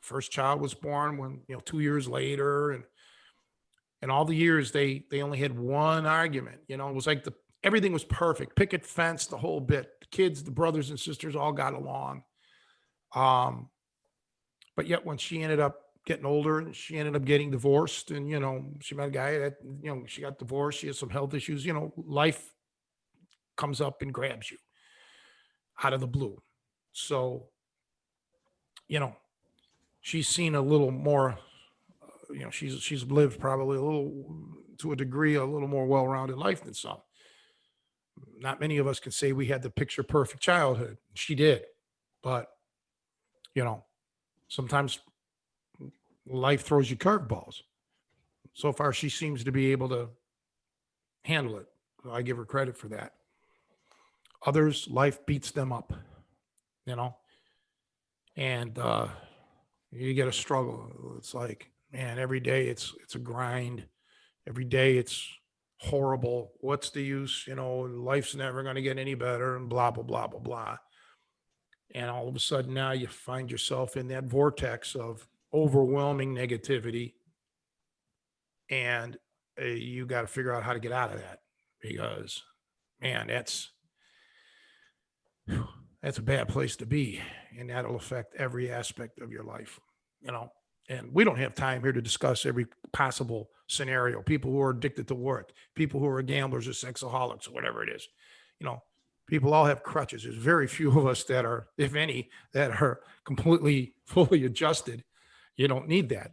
first child was born when, 2 years later, and all the years they only had one argument. It was like everything was perfect, picket fence, the whole bit. The kids, the brothers and sisters all got along. Um, but yet when she ended up getting older, and she ended up getting divorced, and she met a guy that, she got divorced, she has some health issues, life comes up and grabs you out of the blue. So, you know, she's seen a little more, she's lived probably a little, to a degree, a little more well-rounded life than some. Not many of us can say we had the picture perfect childhood. She did, but you know, sometimes life throws you curveballs. So far, she seems to be able to handle it. I give her credit for that. Others, life beats them up, you know, and you get a struggle. It's like, man, every day it's a grind. Every day it's horrible. What's the use? Life's never going to get any better, and blah blah blah blah blah. And all of a sudden now you find yourself in that vortex of overwhelming negativity, and you got to figure out how to get out of that, because man, that's a bad place to be, and that'll affect every aspect of your life, you know. And we don't have time here to discuss every possible scenario. People who are addicted to work, people who are gamblers or sexaholics or whatever it is, you know, people all have crutches. There's very few of us that are, if any, that are completely fully adjusted. You don't need that.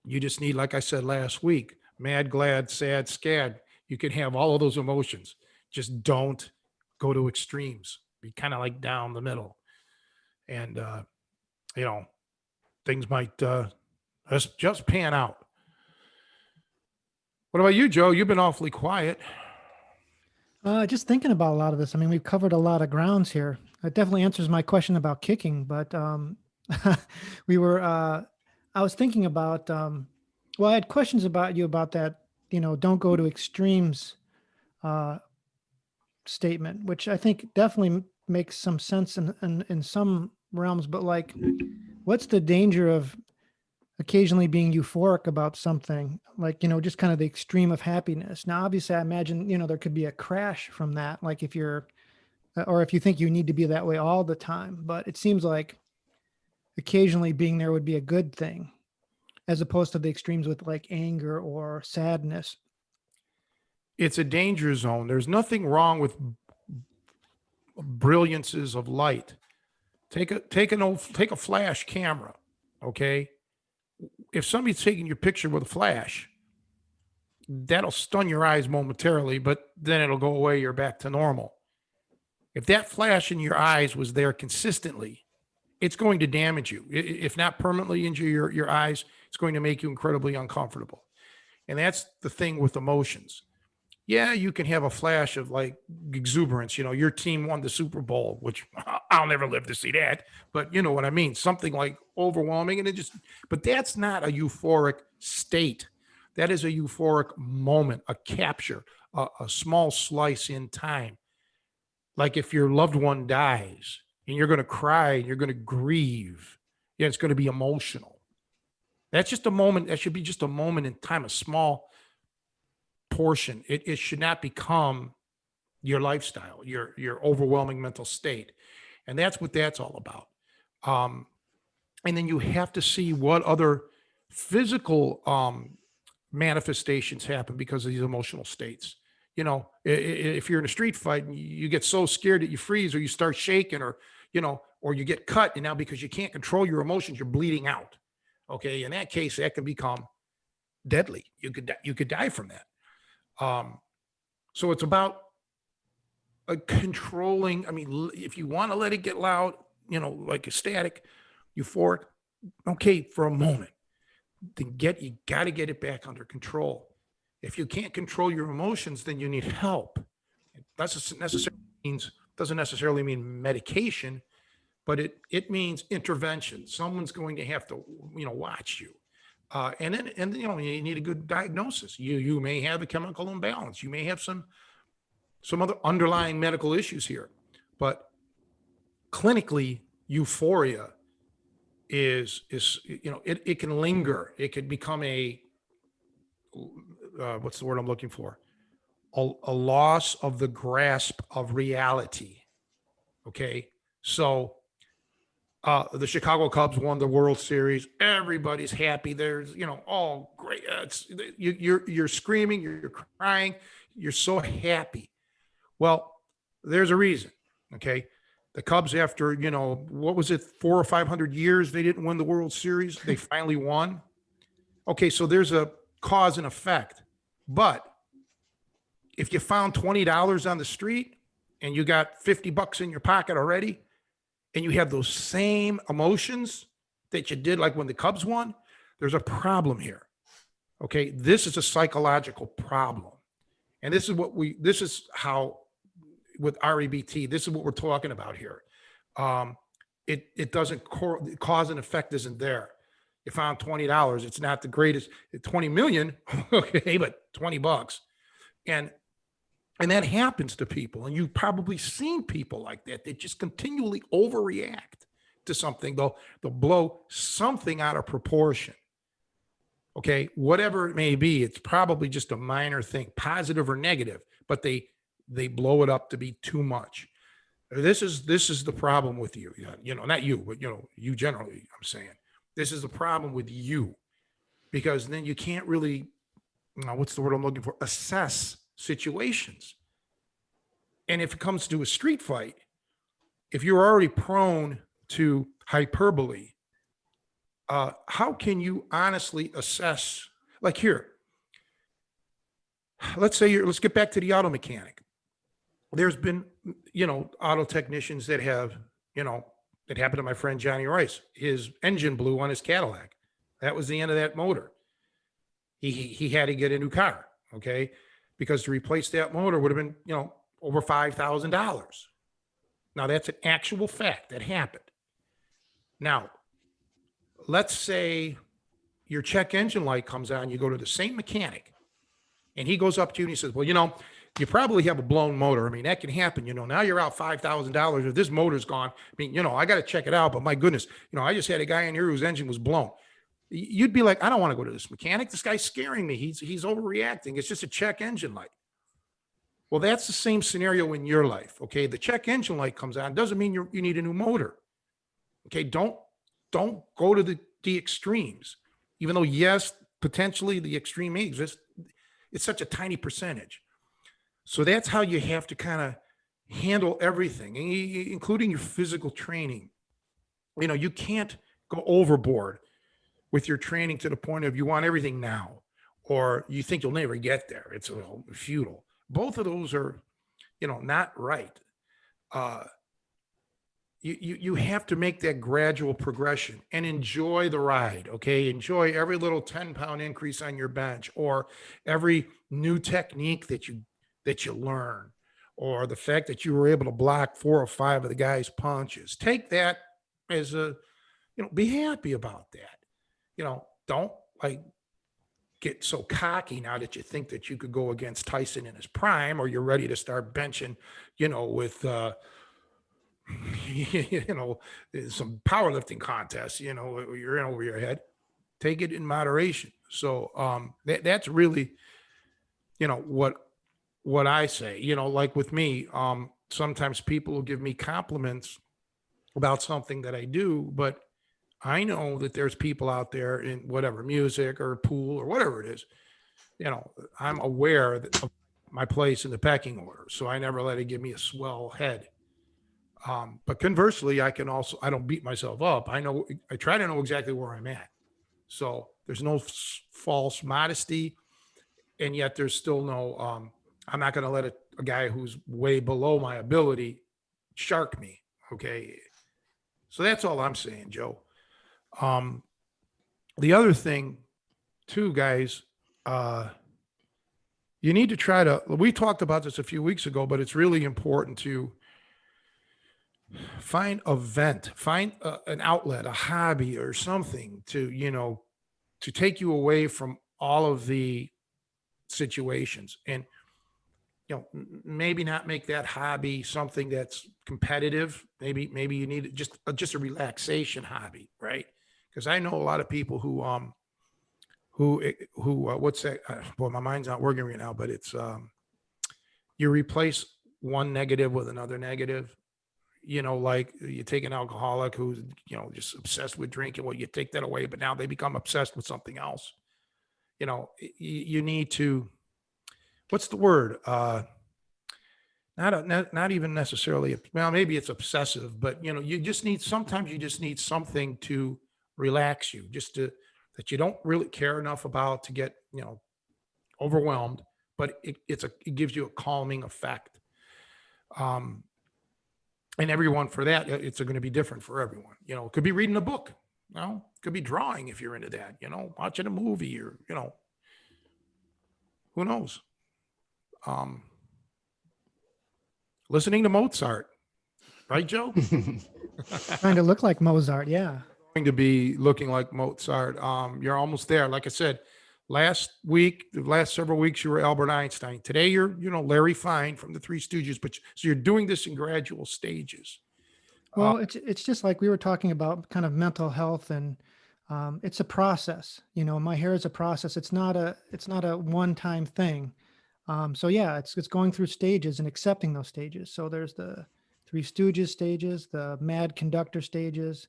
You just need, like I said last week, mad, glad, sad, scared. You can have all of those emotions. Just don't go to extremes. Be kind of like down the middle. And, you know, things might just pan out. What about you, Joe? You've been awfully quiet. Just thinking about a lot of this. I mean, we've covered a lot of grounds here. It definitely answers my question about kicking, but we were. I was thinking about. Well, I had questions about you about that. Don't go to extremes uh, statement, which I think definitely makes some sense in some realms. But like, what's the danger of occasionally being euphoric about something, like just kind of the extreme of happiness? Now obviously I imagine there could be a crash from that, like if you're or if you think you need to be that way all the time, but it seems like occasionally being there would be a good thing, as opposed to the extremes with like anger or sadness. It's a danger zone. There's nothing wrong with brilliances of light. Take a flash camera, okay? If somebody's taking your picture with a flash, that'll stun your eyes momentarily, but then it'll go away. You're back to normal. If that flash in your eyes was there consistently, it's going to damage you. If not permanently injure your eyes, it's going to make you incredibly uncomfortable. And that's the thing with emotions. Yeah, you can have a flash of like exuberance. Your team won the Super Bowl, which I'll never live to see that. But you know what I mean? Something like overwhelming. But that's not a euphoric state. That is a euphoric moment, a capture, a small slice in time. Like if your loved one dies and you're going to cry and you're going to grieve, yeah, it's going to be emotional. That's just a moment. That should be just a moment in time, a small portion. It should not become your lifestyle, your overwhelming mental state. And that's what that's all about. And then you have to see what other physical manifestations happen because of these emotional states. You know, if you're in a street fight and you get so scared that you freeze or you start shaking, or, you know, or you get cut, and now because you can't control your emotions, you're bleeding out. Okay. In that case, that can become deadly. You could die from that. So it's about controlling. I mean, if you want to let it get loud, you know, like ecstatic, euphoric, okay, for a moment, then you got to get it back under control. If you can't control your emotions, then you need help. That's necessarily means doesn't necessarily mean medication, but it means intervention. Someone's going to have to, you know, watch you. And you know, you need a good diagnosis. You may have a chemical imbalance. You may have some other underlying medical issues here, but clinically, euphoria is you know, it can linger. It could become a what's the word I'm looking for? A loss of the grasp of reality. Okay, so the Chicago Cubs won the World Series. Everybody's happy. There's, you know, oh great. You're screaming, you're crying, you're so happy. Well, there's a reason. Okay. The Cubs, after, you know, what was it, 400 or 500 years, they didn't win the World Series. They finally won. Okay. So there's a cause and effect. But if you found $20 on the street and you got $50 in your pocket already, and you have those same emotions that you did like when the Cubs won, there's a problem here. Okay. This is a psychological problem. And this is how, with REBT, this is what we're talking about here. It doesn't cause and effect isn't there. You found $20. It's not the greatest, 20 million. Okay. But $20. And that happens to people. And you've probably seen people like that. They just continually overreact to something. They'll blow something out of proportion. Okay. Whatever it may be, it's probably just a minor thing, positive or negative, but they blow it up to be too much. This is the problem with you. You know, not you, but, you know, you generally, I'm saying this is the problem with you, because then you can't really, what's the word I'm looking for? Assess situations. And if it comes to a street fight, if you're already prone to hyperbole, how can you honestly assess? Like here, let's get back to the auto mechanic. There's been, you know, auto technicians that have, you know, it happened to my friend Johnny Rice. His engine blew on his Cadillac. That was the end of that motor. He had to get a new car, okay, because to replace that motor would have been, you know, over $5,000. Now that's an actual fact that happened. Now, let's say your check engine light comes on. You go to the same mechanic, and he goes up to you and he says, "Well, you know, you probably have a blown motor. I mean, that can happen. You know, now you're out $5,000, or this motor's gone. I mean, you know, I got to check it out, but my goodness, you know, I just had a guy in here whose engine was blown." You'd be like, "I don't want to go to this mechanic. This guy's scaring me. He's overreacting. It's just a check engine light." Well, that's the same scenario in your life. Okay. The check engine light comes on. Doesn't mean you need a new motor. Okay. Don't go to the extremes, even though, yes, potentially the extreme may exist. It's such a tiny percentage. So that's how you have to kind of handle everything, including your physical training. You know, you can't go overboard with your training to the point of you want everything now, or you think you'll never get there. It's a little futile. Both of those are, you know, not right. You have to make that gradual progression and enjoy the ride. Okay. Enjoy every little 10-pound increase on your bench, or every new technique that you learn, or the fact that you were able to block 4 or 5 of the guy's punches. Take that as a, you know, be happy about that. You know, don't like get so cocky now that you think that you could go against Tyson in his prime, or you're ready to start benching, you know, with, you know, some powerlifting contests, you know, you're in over your head. Take it in moderation. So that's really, you know, what I say. You know, like with me, sometimes people will give me compliments about something that I do, but I know that there's people out there in whatever music or pool or whatever it is. I'm aware of my place in the pecking order, so I never let it give me a swell head. But conversely, I don't beat myself up. I try to know exactly where I'm at. So there's no false modesty, and yet there's still no, I'm not going to let a guy who's way below my ability shark me. Okay. So that's all I'm saying, Joe. Um, the other thing too, guys, you need to we talked about this a few weeks ago, but it's really important to find a vent, find an outlet, a hobby or something to take you away from all of the situations. And maybe not make that hobby something that's competitive. Maybe you need just a relaxation hobby, right? Because I know a lot of people who what's that? Boy, my mind's not working right now, but it's you replace one negative with another negative. Like you take an alcoholic who's just obsessed with drinking. Well, you take that away, but now they become obsessed with something else. You need to, what's the word? Not even necessarily, well, maybe it's obsessive, but sometimes you just need something to relax you, that you don't really care enough about to get overwhelmed, but it gives you a calming effect. And everyone, for that, it's going to be different for everyone. It could be reading a book, it could be drawing if you're into that, watching a movie, or who knows. Listening to Mozart, right, Joe? Trying to look like Mozart. Yeah. Going to be looking like Mozart. You're almost there. Like I said, the last several weeks, you were Albert Einstein. Today, you're, Larry Fine from the Three Stooges. So you're doing this in gradual stages. Well, it's just like we were talking about kind of mental health, and it's a process. My hair is a process. It's not a one-time thing. So yeah, it's going through stages and accepting those stages. So there's the Three Stooges stages, the Mad Conductor stages.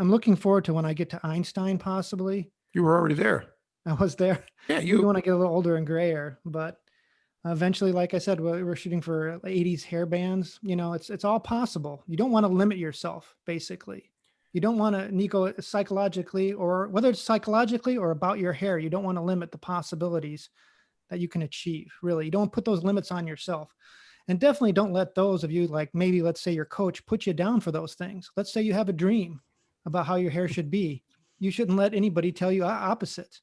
I'm looking forward to when I get to Einstein, possibly. You were already there. I was there. Yeah, Maybe when I get a little older and grayer, but eventually, like I said, we're shooting for 80s hair bands. It's all possible. You don't want to limit yourself, basically. You don't want to, Nico, psychologically, or whether it's psychologically or about your hair, you don't want to limit the possibilities that you can achieve. Really, you don't put those limits on yourself. And definitely don't let those of you, like maybe let's say your coach, put you down for those things. Let's say you have a dream about how your hair should be. You shouldn't let anybody tell you opposite.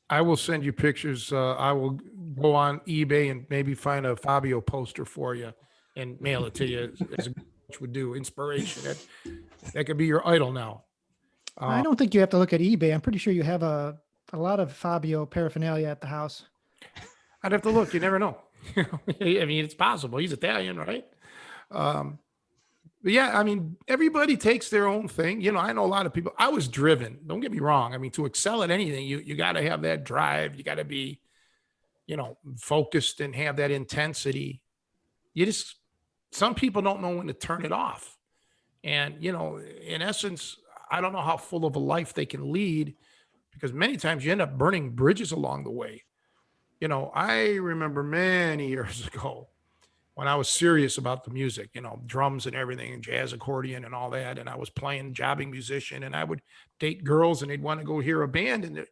I will send you pictures. I will go on eBay and maybe find a Fabio poster for you and mail it to you, as a coach would do. Inspiration. That could be your idol now. I don't think you have to look at eBay. I'm pretty sure you have a lot of Fabio paraphernalia at the house. I'd have to look. You never know. I mean, it's possible. He's Italian, right? But yeah, I mean, everybody takes their own thing. I know a lot of people. I was driven. Don't get me wrong. I mean, to excel at anything, you got to have that drive. You got to be, focused and have that intensity. Some people don't know when to turn it off. And, in essence, I don't know how full of a life they can lead, because many times you end up burning bridges along the way. I remember many years ago when I was serious about the music, drums and everything, and jazz accordion and all that. And I was playing jobbing musician, and I would date girls and they'd want to go hear a band. And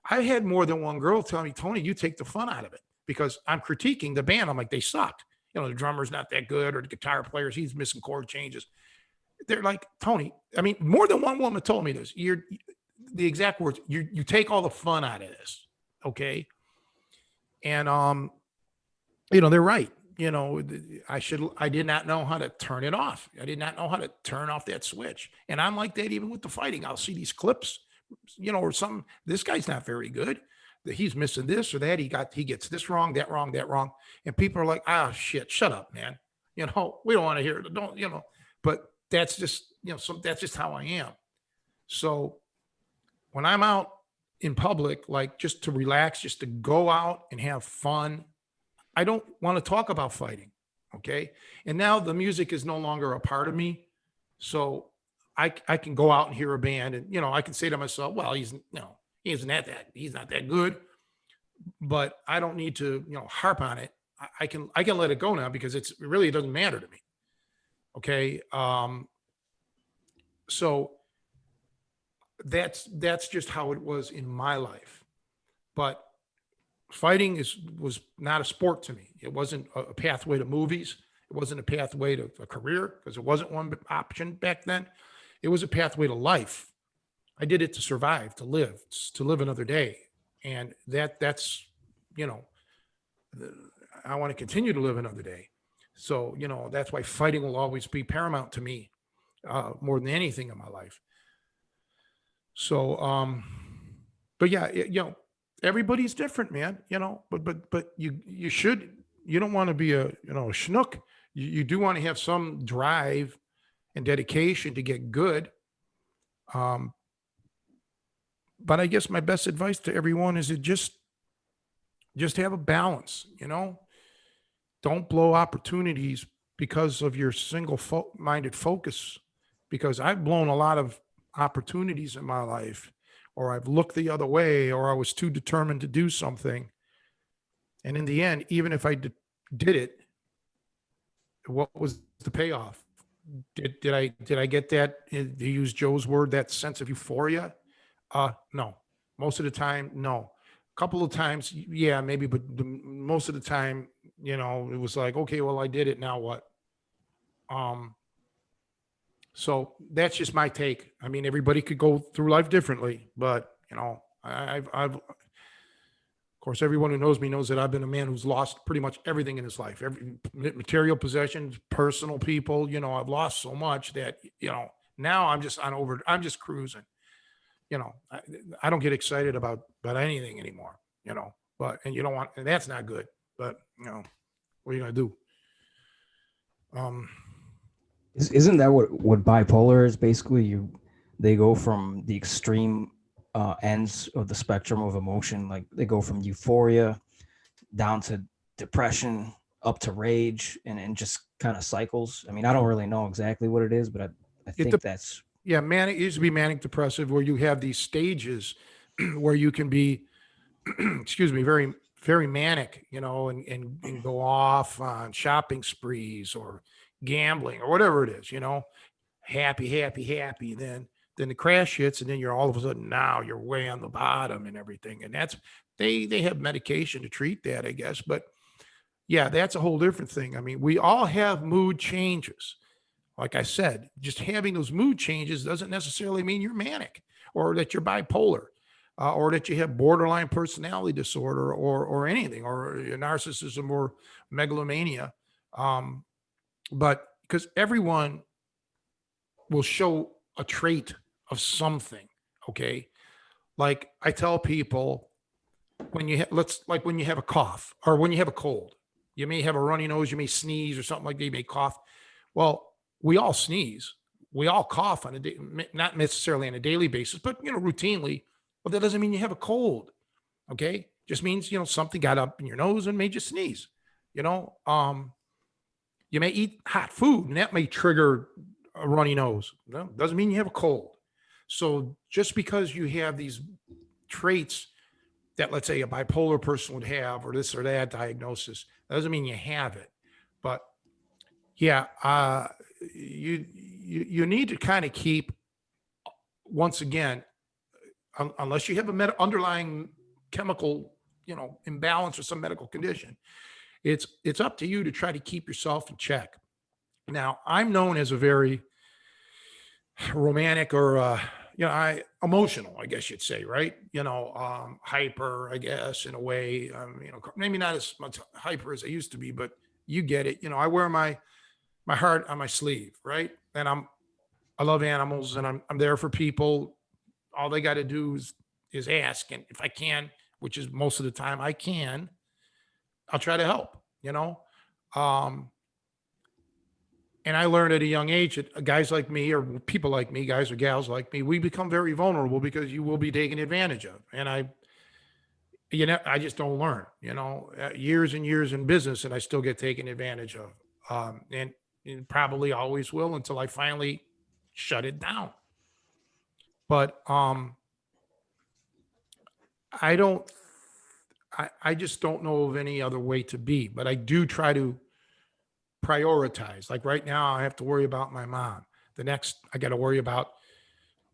I had more than one girl tell me, Tony, you take the fun out of it, because I'm critiquing the band. I'm like, they sucked. The drummer's not that good, or the guitar players, he's missing chord changes. They're like, Tony, I mean, more than one woman told me this. The exact words, you take all the fun out of this. Okay. And, they're right. I did not know how to turn it off. I did not know how to turn off that switch. And I'm like that even with the fighting. I'll see these clips, or something. This guy's not very good. He's missing this or that. He gets this wrong, that wrong, that wrong. And people are like, shit, shut up, man. We don't want to hear it. Don't, but that's just, that's just how I am. So when I'm out in public, like just to relax, just to go out and have fun, I don't want to talk about fighting. Okay. And now the music is no longer a part of me. So I can go out and hear a band, and I can say to myself, well, he's not that good, but I don't need to harp on it. I can let it go now because it really doesn't matter to me. Okay. So that's just how it was in my life. But fighting was not a sport to me. It wasn't a pathway to movies. It wasn't a pathway to a career because it wasn't one option back then. It was a pathway to life. I did it to survive, to live another day. And that's, you know, I want to continue to live another day. So, that's why fighting will always be paramount to me, more than anything in my life. So, but yeah, everybody's different, man, but you don't want to be a schnook. You do want to have some drive and dedication to get good. Um, but I guess my best advice to everyone is to just have a balance, don't blow opportunities because of your minded focus, because I've blown a lot of opportunities in my life, or I've looked the other way, or I was too determined to do something. And in the end, even if I did it, what was the payoff? Did I get that, to use Joe's word, that sense of euphoria? No. Most of the time, no. A couple of times, yeah, maybe, but most of the time, it was like, okay, well, I did it. Now what? Um, so that's just my take. I mean, everybody could go through life differently, but of course, everyone who knows me knows that I've been a man who's lost pretty much everything in his life, every material possessions, personal people. I've lost so much that now I'm just cruising. I don't get excited about anything anymore. And you don't want, and that's not good. But what are you gonna do? Um, Isn't that what bipolar is basically? They go from the extreme ends of the spectrum of emotion. Like they go from euphoria down to depression, up to rage, and just kind of cycles. I mean, I don't really know exactly what it is, but I it think that's yeah, manic, it used to be manic depressive, where you have these stages where you can be, excuse me, very, very manic, and go off on shopping sprees or gambling or whatever it is, happy, happy, happy. Then the crash hits, and then you're all of a sudden, now you're way on the bottom and everything. And that's, they have medication to treat that, I guess. But yeah, that's a whole different thing. I mean, we all have mood changes. Like I said, just having those mood changes doesn't necessarily mean you're manic, or that you're bipolar, or that you have borderline personality disorder, or anything, or narcissism or megalomania. Um, but because everyone will show a trait of something. Okay. Like I tell people, when you have a cough or when you have a cold, you may have a runny nose, you may sneeze or something like that, you may cough. Well, we all sneeze, we all cough on a day, not necessarily on a daily basis, but routinely. Well, that doesn't mean you have a cold. Okay, just means something got up in your nose and made you sneeze. You know, um, you may eat hot food and that may trigger a runny nose. No, doesn't mean you have a cold. So just because you have these traits that, let's say, a bipolar person would have, or this or that diagnosis, that doesn't mean you have it. But yeah, you need to kind of keep, once again, unless you have a underlying chemical, imbalance or some medical condition, it's up to you to try to keep yourself in check. Now, I'm known as a very romantic, or I emotional, I guess you'd say, right? Hyper, I guess, in a way. Maybe not as much hyper as I used to be, but you get it. I wear my heart on my sleeve, right? And I love animals, and I'm there for people. All they got to do is ask, and if I can, which is most of the time I can, I'll try to help. Um, and I learned at a young age that guys like me, or people like me, guys or gals like me, we become very vulnerable because you will be taken advantage of. And I just don't learn. Years and years in business, and I still get taken advantage of, and probably always will until I finally shut it down. But I don't, I just don't know of any other way to be. But I do try to prioritize. Like right now, I have to worry about my mom. The next, I got to worry about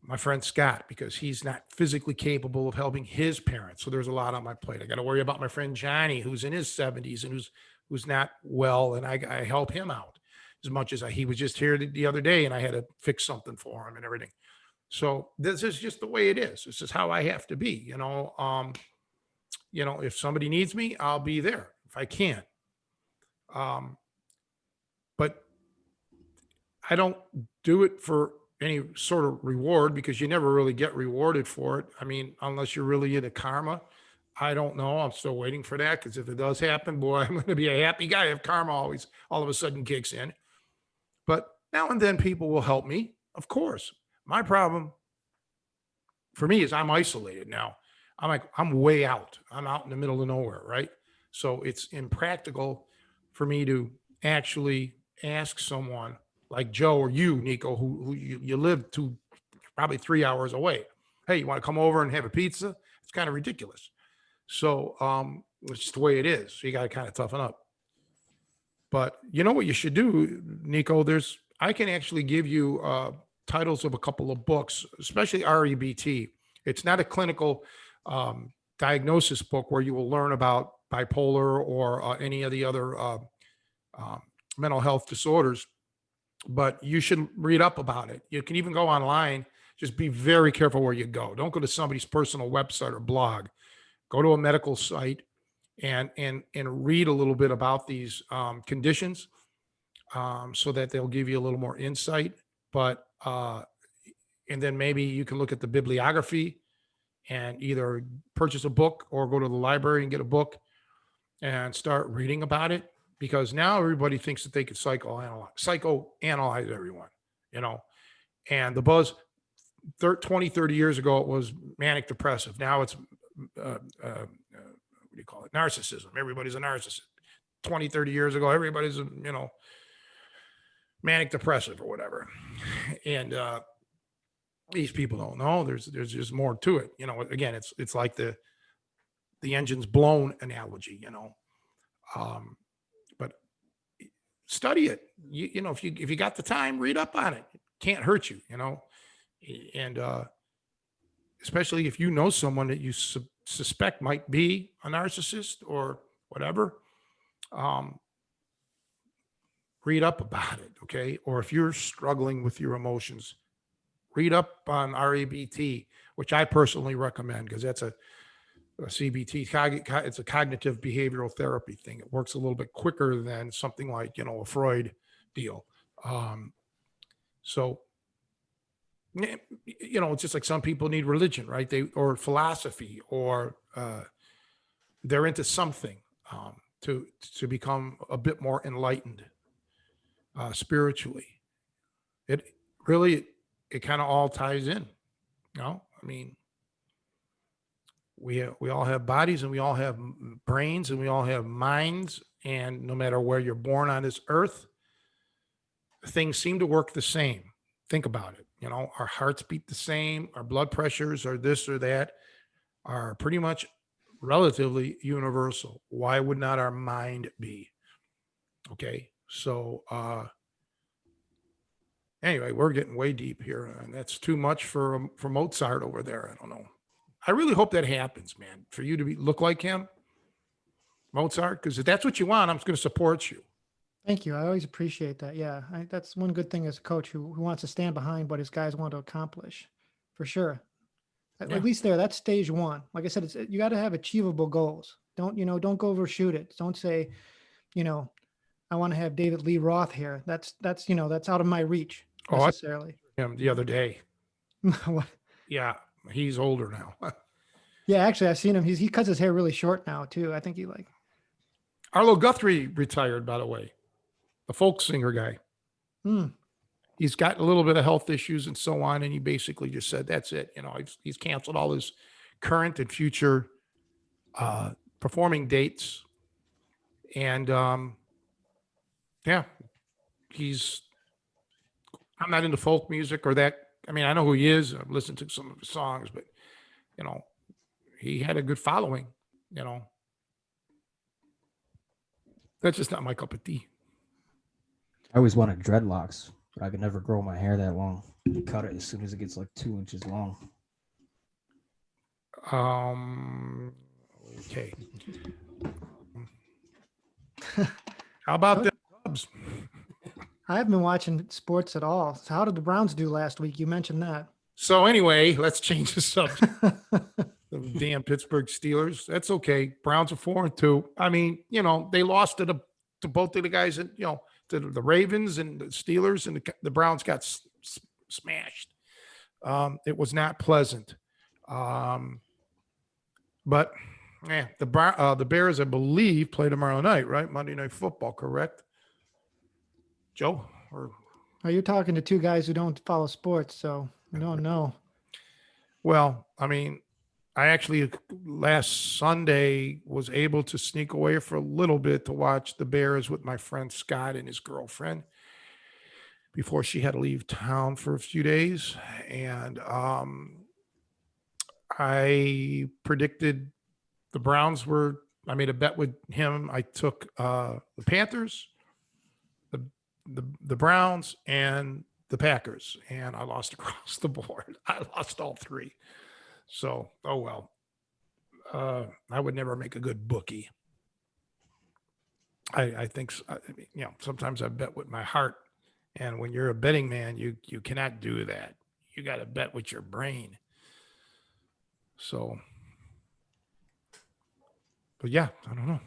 my friend Scott because he's not physically capable of helping his parents. So there's a lot on my plate. I got to worry about my friend Johnny, who's in his 70s and who's not well, and I help him out as much as he was just here the other day, and I had to fix something for him and everything. So this is just the way it is. This is how I have to be. If somebody needs me, I'll be there if I can. But I don't do it for any sort of reward because you never really get rewarded for it. I mean, unless you're really into karma. I don't know. I'm still waiting for that because if it does happen, boy, I'm going to be a happy guy if karma always all of a sudden kicks in. But now and then people will help me, of course. My problem for me is I'm isolated now. I'm way out. I'm out in the middle of nowhere, right? So it's impractical for me to actually ask someone like Joe or you, Nico, who you live probably 3 hours away. Hey, you want to come over and have a pizza? It's kind of ridiculous. So it's just the way it is. So you got to kind of toughen up. But you know what you should do, Nico? I can actually give you titles of a couple of books, especially REBT. It's not a clinical diagnosis book where you will learn about bipolar or any of the other mental health disorders, but you should read up about it. You can even go online. Just be very careful where you go. Don't go to somebody's personal website or blog. Go to a medical site and read a little bit about these conditions so that they'll give you a little more insight. But and then maybe you can look at the bibliography and either purchase a book or go to the library and get a book and start reading about it, because now everybody thinks that they could psychoanalyze everyone, and the buzz 20, 30 years ago, it was manic depressive. Now it's, what do you call it? Narcissism. Everybody's a narcissist. 20, 30 years ago, everybody's, manic depressive or whatever. And, these people don't know there's just more to it. Again, it's like the engine's blown analogy, but study it. If you got the time, read up on it. It can't hurt you, and especially if you know someone that you suspect might be a narcissist or whatever, read up about it. Okay. Or if you're struggling with your emotions, read up on REBT, which I personally recommend because that's a CBT. It's a cognitive behavioral therapy thing. It works a little bit quicker than something like, a Freud deal. So, it's just like some people need religion, right? Or philosophy, or they're into something to become a bit more enlightened spiritually. It really, it kind of all ties in. I mean, we all have bodies and we all have brains and we all have minds, and no matter where you're born on this earth, things seem to work the same. Think about it. Our hearts beat the same, our blood pressures or this or that are pretty much relatively universal. Why would not our mind be? Okay. So anyway, we're getting way deep here, and that's too much for Mozart over there. I don't know. I really hope that happens, man, for you to look like him, Mozart, because if that's what you want, I'm just going to support you. Thank you. I always appreciate that. Yeah, that's one good thing as a coach who wants to stand behind what his guys want to accomplish, for sure. Yeah. At least that's stage one. Like I said, you got to have achievable goals. Don't go overshoot it. Don't say, I want to have David Lee Roth here. That's out of my reach necessarily. Him the other day. What? Yeah, he's older now. Yeah, actually, I've seen him. He cuts his hair really short now too. I think Arlo Guthrie retired, by the way, the folk singer guy. He's got a little bit of health issues and so on, and he basically just said, "That's it." He's canceled all his current and future performing dates, and yeah, he's I'm not into folk music or that. I mean, I know who he is. I've listened to some of his songs, but you know, he had a good following. You know, that's just not my cup of tea. I always wanted dreadlocks, but I could never grow my hair that long. I cut it as soon as it gets like 2 inches long. Okay. How about the Cubs? I haven't been watching sports at all. So how did the Browns do last week? You mentioned that. So anyway, let's change the subject. The damn Pittsburgh Steelers. That's okay. Browns are 4-2. I mean, you know, they lost to both of the guys, and you know, to the Ravens and the Steelers, and the Browns got smashed. It was not pleasant. But yeah, the Bears, I believe, play tomorrow night, right? Monday Night Football, correct? Joe, or Are you talking to two guys who don't follow sports? So I don't know. well, I mean, I actually last Sunday was able to sneak away for a little bit to watch the Bears with my friend Scott and his girlfriend before she had to leave town for a few days. And I predicted the Browns were, I made a bet with him. I took the Panthers, the, the Browns, and the Packers, and I lost across the board. I lost all three. So, oh well. I would never make a good bookie. I think, I mean, you know, sometimes I bet with my heart, and when you're a betting man, you cannot do that. You got to bet with your brain. So, but yeah, I don't know.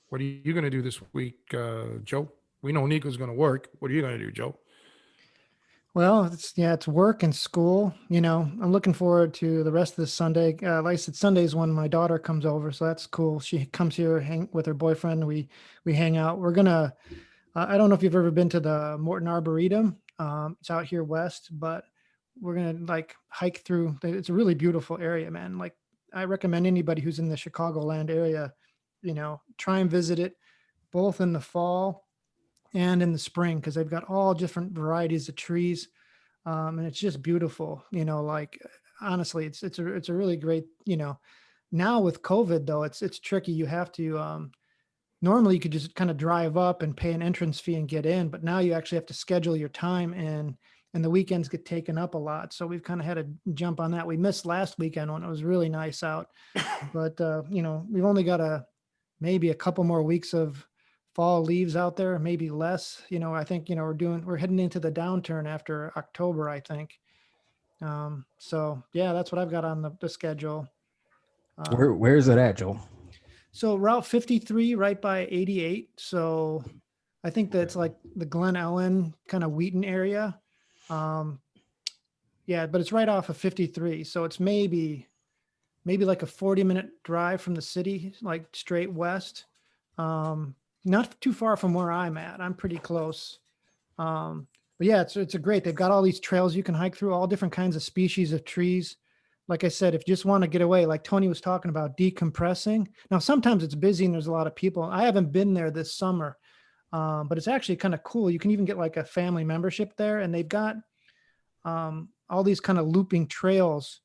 What are you going to do this week, Joe? We know Nico's going to work. What are you going to do, Joe? Well, it's work and school. You know, I'm looking forward to the rest of this Sunday. Like I said, Sunday's when my daughter comes over, so that's cool. She comes here, hang with her boyfriend. We hang out. We're gonna. I don't know if you've ever been to the Morton Arboretum. It's out here west, but we're gonna like hike through. It's a really beautiful area, man. Like I recommend anybody who's in the Chicagoland area, you know, try and visit it, both in the fall and in the spring, because they've got all different varieties of trees, and it's just beautiful. You know, like honestly, it's a really great. You know, now with COVID though, it's tricky. You have to normally you could just kind of drive up and pay an entrance fee and get in, but now you actually have to schedule your time, and the weekends get taken up a lot. So we've kind of had to jump on that. We missed last weekend when it was really nice out, but you know, we've only got maybe a couple more weeks of fall leaves out there, maybe less. You know, I think, you know, we're heading into the downturn after October, I think. So yeah, that's what I've got on the schedule. Where is it at, Joel? So Route 53 right by 88. So I think that's like the Glen Ellen kind of Wheaton area. Um, yeah, but it's right off of 53. So it's maybe like a 40-minute drive from the city, like straight west. Not too far from where I'm at. I'm pretty close. But yeah, it's a great. They've got all these trails you can hike through, all different kinds of species of trees. Like I said, if you just want to get away, like Tony was talking about decompressing. Now, sometimes it's busy and there's a lot of people. I haven't been there this summer, but it's actually kind of cool. You can even get like a family membership there, and they've got all these kind of looping trails.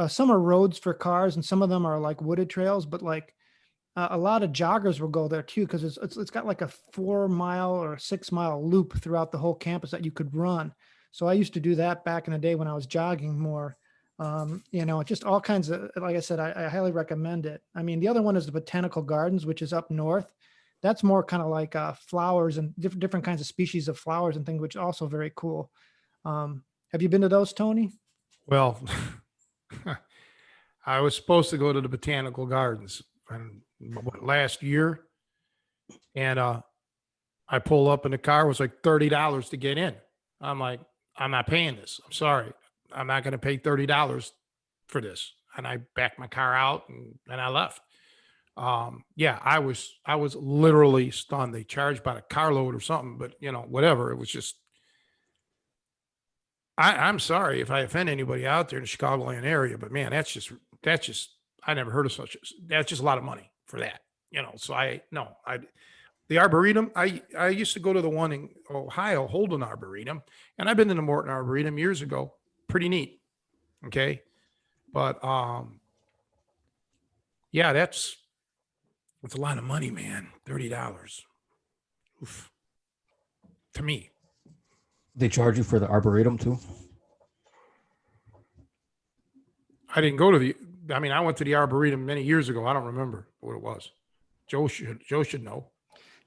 Some are roads for cars, and some of them are like wooded trails. But like a lot of joggers will go there too, because it's got like a 4 mile or 6 mile loop throughout the whole campus that you could run. So I used to do that back in the day when I was jogging more. You know, just all kinds of, like I said, I highly recommend it. I mean, the other one is the Botanical Gardens, which is up north. That's more kind of like flowers and different kinds of species of flowers and things, which is also very cool. Have you been to those, Tony? Well, I was supposed to go to the Botanical Gardens last year, and I pull up in the car. It was like $30 to get in. I'm like, I'm not paying this. I'm sorry, I'm not going to pay $30 for this. And I backed my car out, and I left. Yeah, I was literally stunned. They charged by the carload or something, but you know, whatever. It was just, I'm sorry if I offend anybody out there in the Chicagoland area, but man, that's just I never heard of such. That's just a lot of money for that, you know. So I no, The Arboretum, I used to go to the one in Ohio, Holden Arboretum, and I've been to the Morton Arboretum years ago. Pretty neat. Okay. But yeah, that's a lot of money, man. $30. Oof. To me. They charge you for the arboretum too. I didn't go to I mean, I went to the Arboretum many years ago. I don't remember what it was. Joe should know.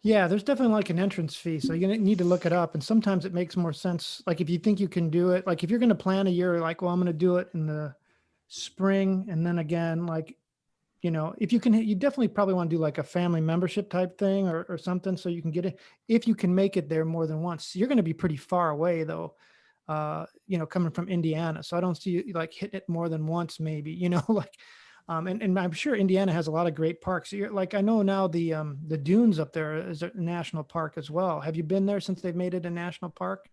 Yeah, there's definitely like an entrance fee, so you need to look it up. And sometimes it makes more sense. Like if you think you can do it, like if you're going to plan a year, like, well, I'm going to do it in the spring, and then again, like, if you can, you definitely probably want to do like a family membership type thing or something, so you can get it. If you can make it there more than once, you're going to be pretty far away though. Coming from Indiana, so I don't see you like hitting it more than once, maybe. Like. And I'm sure Indiana has a lot of great parks. You're, like I know now the dunes up there is a national park as well. Have you been there since they've made it a national park?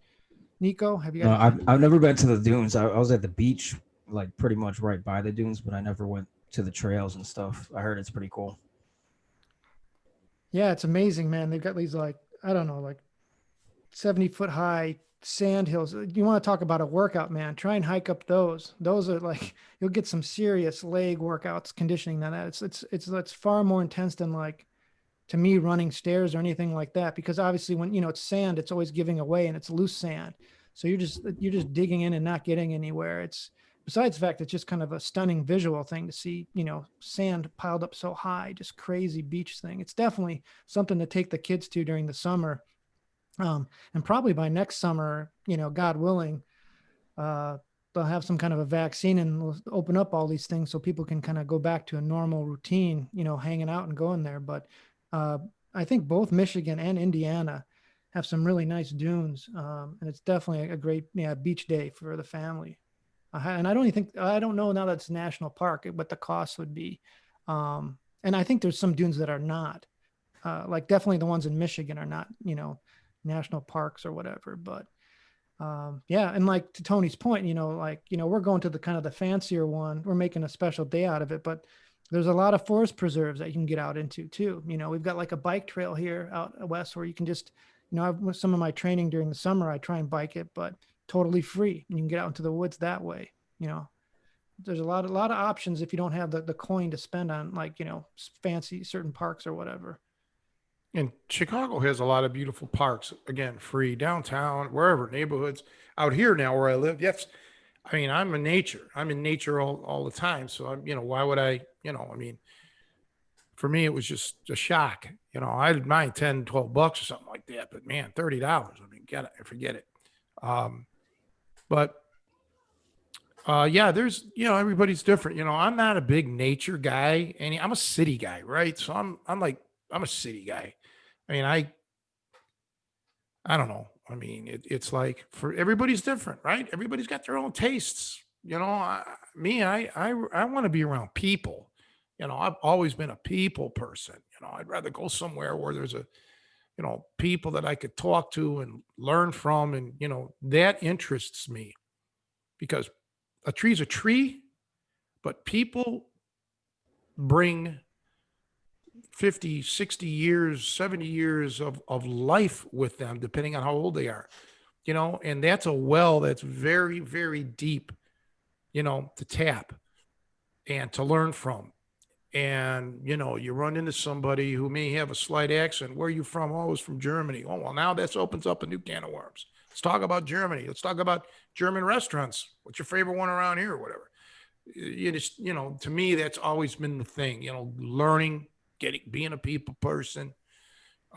Nico, have you No, got? I've never been to the dunes. I was at the beach, like pretty much right by the dunes, but I never went to the trails and stuff. I heard it's pretty cool. Yeah, it's amazing, man. They've got these like, I don't know, like 70-foot high sand hills. You want to talk about a workout, man? Try and hike up those. Those are like you'll get some serious leg workouts, conditioning that. It's far more intense than like, to me, running stairs or anything like that, because obviously when it's sand, it's always giving away, and it's loose sand. So you're just digging in and not getting anywhere. It's besides the fact it's just kind of a stunning visual thing to see, sand piled up so high, just crazy beach thing. It's definitely something to take the kids to during the summer. And probably by next summer, God willing, uh, they'll have some kind of a vaccine and we'll open up all these things so people can kind of go back to a normal routine, hanging out and going there. But uh, I think both Michigan and Indiana have some really nice dunes, and it's definitely a great beach day for the family. And I don't know now that it's a national park what the cost would be, and I think there's some dunes that are not, like definitely the ones in Michigan are not, national parks or whatever. But yeah, and like to Tony's point, we're going to the kind of the fancier one. We're making a special day out of it, but there's a lot of forest preserves that you can get out into too. We've got like a bike trail here out west where you can just, I've some of my training during the summer, I try and bike it, but totally free. And you can get out into the woods that way. There's a lot of options if you don't have the coin to spend on like, fancy certain parks or whatever. And Chicago has a lot of beautiful parks. Again, free downtown, wherever neighborhoods. Out here now where I live, yes. I mean, I'm in nature. I'm in nature all the time. So why would I, I mean, for me, it was just a shock. I'd mind 10, $12 or something like that. But man, $30. I mean, forget it. But yeah, there's, everybody's different. I'm not a big nature guy, and I'm a city guy, right? So I'm a city guy. I mean, I don't know. I mean, it's like for everybody's different, right? Everybody's got their own tastes. I want to be around people. I've always been a people person. I'd rather go somewhere where there's people that I could talk to and learn from. And, that interests me because a tree's a tree, but people bring 50, 60 years, 70 years of life with them, depending on how old they are, and that's a well that's very, very deep, to tap and to learn from. And, you run into somebody who may have a slight accent. Where are you from? Oh, I was from Germany. Oh, well, now this opens up a new can of worms. Let's talk about Germany. Let's talk about German restaurants. What's your favorite one around here or whatever? To me, that's always been the thing, learning, being a people person.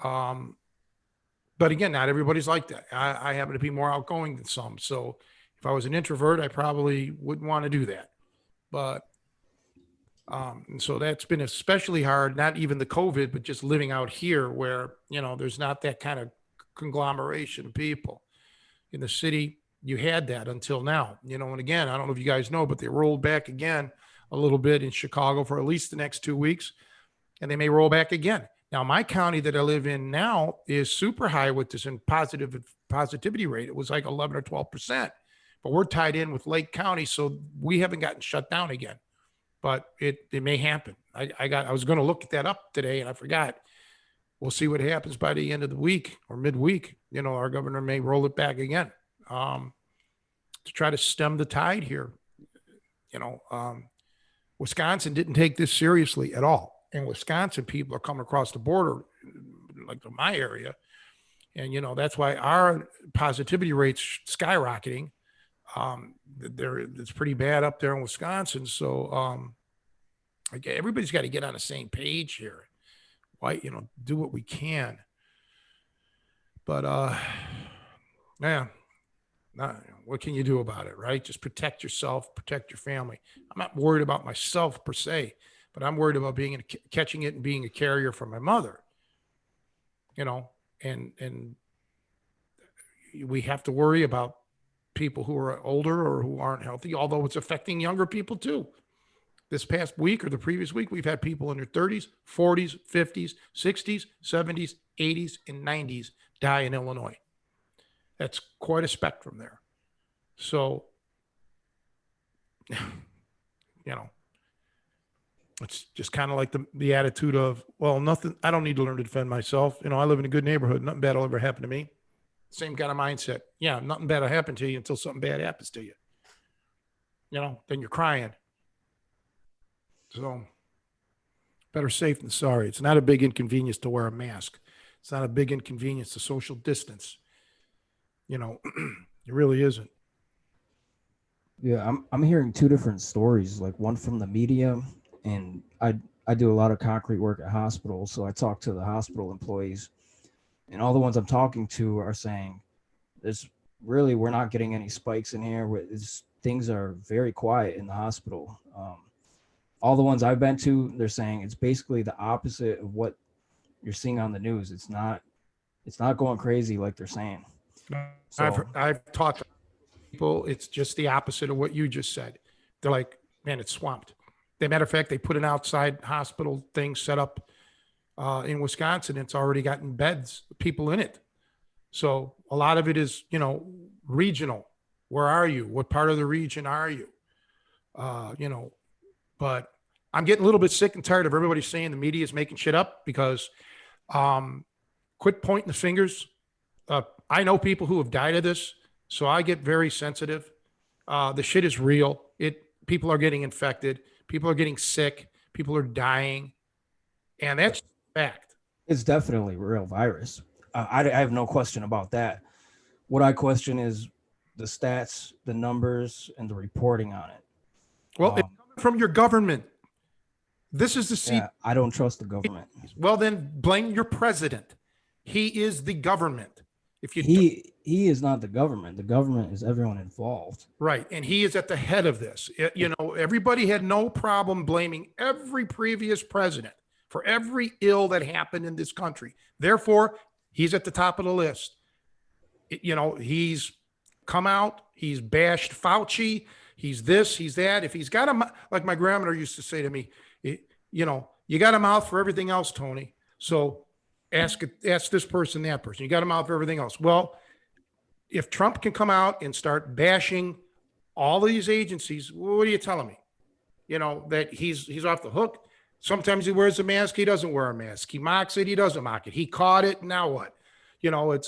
But again, not everybody's like that. I happen to be more outgoing than some. So if I was an introvert, I probably wouldn't want to do that. But and so that's been especially hard, not even the COVID, but just living out here where, there's not that kind of conglomeration of people. In the city, you had that until now, and again, I don't know if you guys know, but they rolled back again a little bit in Chicago for at least the next 2 weeks, and they may roll back again. Now, my county that I live in now is super high with this in positivity rate. It was like 11 or 12%, but we're tied in with Lake County, so we haven't gotten shut down again. But it may happen. I was going to look that up today and I forgot we'll see what happens by the end of the week or midweek. You know, our governor may roll it back again to try to stem the tide here. You know, Wisconsin didn't take this seriously at all. And Wisconsin people are coming across the border, like to my area. And, you know, that's why our positivity rate's skyrocketing. It's pretty bad up there in Wisconsin. So everybody's got to get on the same page here. Why, you know, do what we can. But yeah, what can you do about it, right? Just protect yourself, protect your family. I'm not worried about myself per se, but I'm worried about catching it and being a carrier for my mother. You know, and we have to worry about people who are older or who aren't healthy, although it's affecting younger people too. This past week or the previous week, we've had people in their 30s, 40s, 50s, 60s, 70s, 80s, and 90s die in Illinois. That's quite a spectrum there. So, you know, it's just kind of like the attitude of, well, nothing, I don't need to learn to defend myself. You know, I live in a good neighborhood. Nothing bad will ever happen to me. Same kind of mindset. Yeah, nothing bad will happen to you until something bad happens to you. You know, then you're crying. So better safe than sorry. It's not a big inconvenience to wear a mask. It's not a big inconvenience to social distance. You know, it really isn't. Yeah, I'm hearing two different stories, like one from the media, and I do a lot of concrete work at hospitals, so I talk to the hospital employees, and all the ones I'm talking to are saying we're not getting any spikes in here. Things are very quiet in the hospital. All the ones I've been to, they're saying it's basically the opposite of what you're seeing on the news. It's not going crazy like they're saying. So I've talked to people. It's just the opposite of what you just said. They're like, man, it's swamped. As a matter of fact, they put an outside hospital thing set up in Wisconsin. It's already gotten beds, people in it. So a lot of it is, you know, regional. Where are you? What part of the region are you? You know, but I'm getting a little bit sick and tired of everybody saying the media is making shit up because quit pointing the fingers. I know people who have died of this, so I get very sensitive. The shit is real. People are getting infected. People are getting sick. People are dying. And that's fact. it's definitely a real virus. I have no question about that. What I question is the stats, the numbers, and the reporting on it. Well, it's coming from your government. This is the Yeah, I don't trust the government. Well, then blame your president. He is the government. If you He is not the government. The government is everyone involved. right, and he is at the head of this. You know, everybody had no problem blaming every previous president for every ill that happened in this country. Therefore, he's at the top of the list. You know, he's come out, he's bashed Fauci, he's this, he's that. If he's got a, like my grandmother used to say to me, you know, you got a mouth for everything else, Tony. So ask this person, that person. You got a mouth for everything else. Well, if Trump can come out and start bashing all of these agencies, what are you telling me? You know, that he's off the hook. Sometimes he wears a mask, he doesn't wear a mask. He mocks it, he doesn't mock it. He caught it, now what? You know,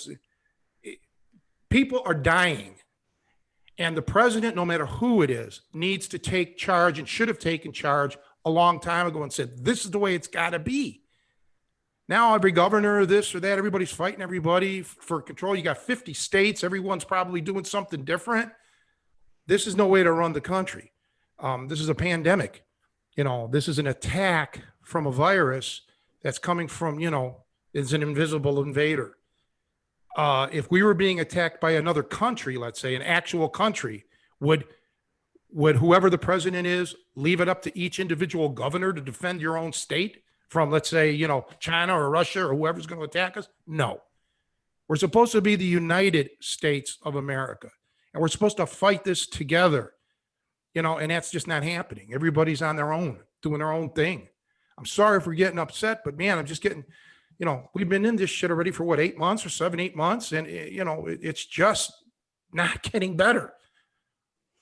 people are dying. And the president, no matter who it is, needs to take charge and should have taken charge a long time ago and said, this is the way it's got to be. Now every governor, this or that, everybody's fighting everybody for control. You got 50 states. Everyone's probably doing something different. This is no way to run the country. This is a pandemic. You know, this is an attack from a virus that's coming from, you know, is an invisible invader. If we were being attacked by another country, let's say an actual country, would whoever the president is leave it up to each individual governor to defend your own state from, let's say, you know, China or Russia or whoever's going to attack us? No. We're supposed to be the United States of America, and we're supposed to fight this together, you know, and that's just not happening. Everybody's on their own, doing their own thing. I'm sorry if we're getting upset, but man, I'm just getting, you know, we've been in this shit already for what, 8 months or 7, 8 months. And, you know, it's just not getting better.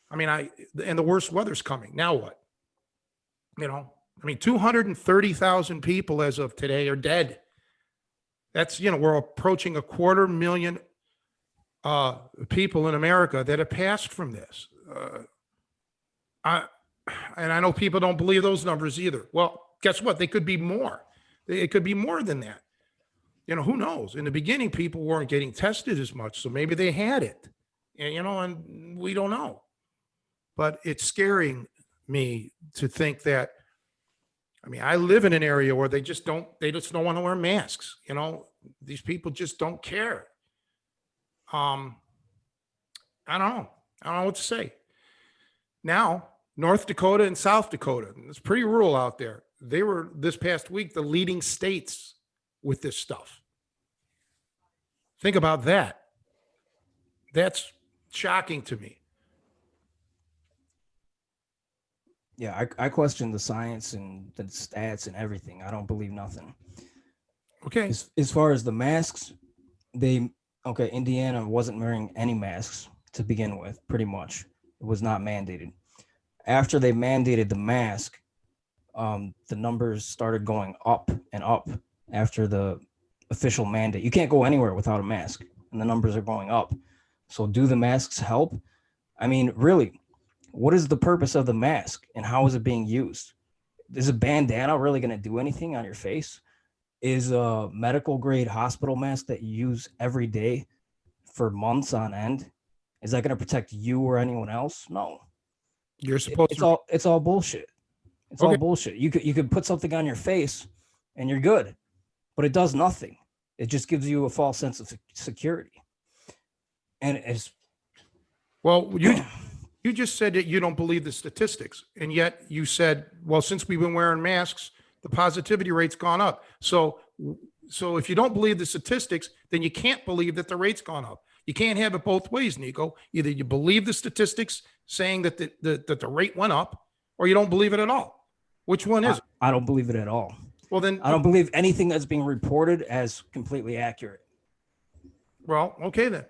I mean, and the worst weather's coming. Now what? You know, I mean, 230,000 people as of today are dead. That's, we're approaching 250,000 people in America that have passed from this. I and I know people don't believe those numbers either. Well, guess what? They could be more. It could be more than that. Who knows? In the beginning, people weren't getting tested as much, so maybe they had it. And we don't know. But it's scaring me to think that. I mean, I live in an area where they just don't want to wear masks. These people just don't care. I don't know. I don't know what to say. Now, North Dakota and South Dakota, it's pretty rural out there. They were this past week the leading states with this stuff. Think about that. That's shocking to me. Yeah, I question the science and the stats and everything. I don't believe nothing. Okay. As far as the masks, Indiana wasn't wearing any masks to begin with, pretty much. It was not mandated. After they mandated the mask, the numbers started going up and up after the official mandate. You can't go anywhere without a mask, and the numbers are going up. So do the masks help? I mean, really, what is the purpose of the mask and how is it being used? Is a bandana really going to do anything on your face? Is a medical grade hospital mask that you use every day for months on end, is that going to protect you or anyone else? No. You're supposed It's all bullshit. It's all bullshit. You could put something on your face and you're good, but it does nothing. It just gives you a false sense of security. And it's well, you just said that you don't believe the statistics, and yet you said, well, since we've been wearing masks, the positivity rate's gone up. So if you don't believe the statistics, then you can't believe that the rate's gone up. You can't have it both ways, Nico. Either you believe the statistics saying that the rate went up, or you don't believe it at all. Which one is it? I don't believe it at all. Well, then I don't believe anything that's being reported as completely accurate. Well, okay then.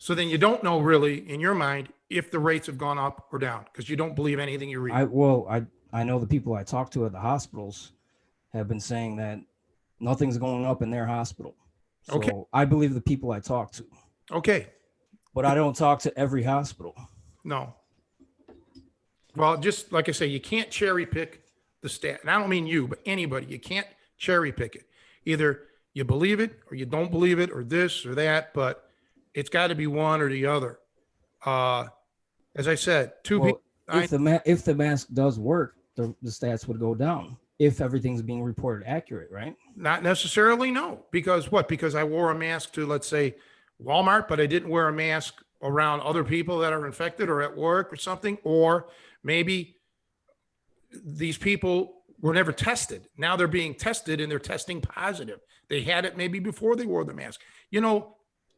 So then you don't know really in your mind if the rates have gone up or down because you don't believe anything you read. I know the people I talk to at the hospitals have been saying that nothing's going up in their hospital. So okay. I believe the people I talk to. Okay. But I don't talk to every hospital. No. Well, just like I say, you can't cherry pick the stat. And I don't mean you, but anybody. You can't cherry pick it. Either you believe it or you don't believe it or this or that, but it's got to be one or the other. As I said, people. If the mask does work, the stats would go down if everything's being reported accurate, right? Not necessarily, no. Because what? Because I wore a mask to, let's say, Walmart, but I didn't wear a mask around other people that are infected or at work or something. Or maybe these people were never tested. Now they're being tested and they're testing positive. They had it maybe before they wore the mask.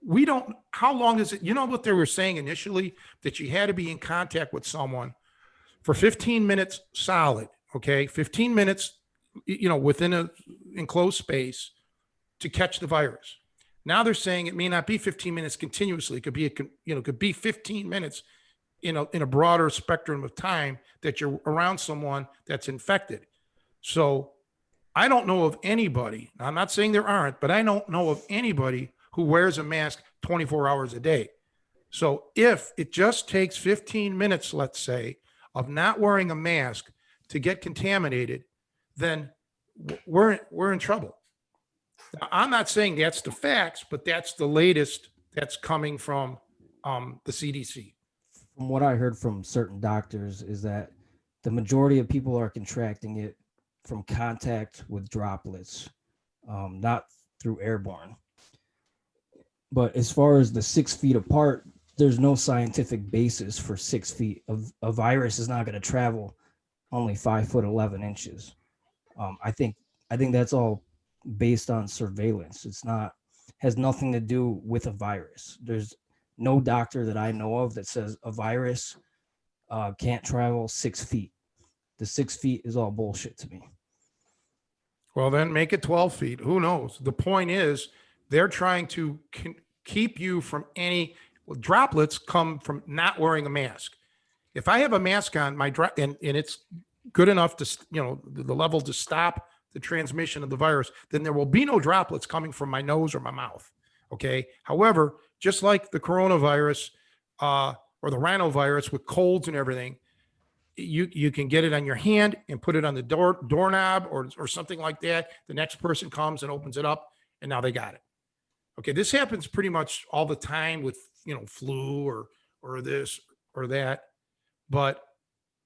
We don't, how long is it? You know what they were saying initially? That you had to be in contact with someone for 15 minutes solid, okay? 15 minutes, within an enclosed space to catch the virus. Now they're saying it may not be 15 minutes continuously. It could be, could be 15 minutes in a broader spectrum of time that you're around someone that's infected. So I don't know of anybody, I'm not saying there aren't, but I don't know of anybody who wears a mask 24 hours a day. So if it just takes 15 minutes, let's say, of not wearing a mask to get contaminated, then we're in trouble. Now, I'm not saying that's the facts, but that's the latest that's coming from the CDC. From what I heard from certain doctors is that the majority of people are contracting it from contact with droplets, not through airborne. But as far as the 6 feet apart, there's no scientific basis for 6 feet. A virus is not going to travel only 5'11". I think that's all based on surveillance. Has nothing to do with a virus. There's no doctor that I know of that says a virus can't travel 6 feet. The 6 feet is all bullshit to me. Well, then make it 12 feet. Who knows? The point is, they're trying to keep you from droplets come from not wearing a mask. If I have a mask on and it's good enough to, the level to stop the transmission of the virus, then there will be no droplets coming from my nose or my mouth. Okay. However, just like the coronavirus or the rhinovirus with colds and everything, you can get it on your hand and put it on the doorknob or something like that. The next person comes and opens it up, and now they got it. Okay, this happens pretty much all the time with flu or this or that, but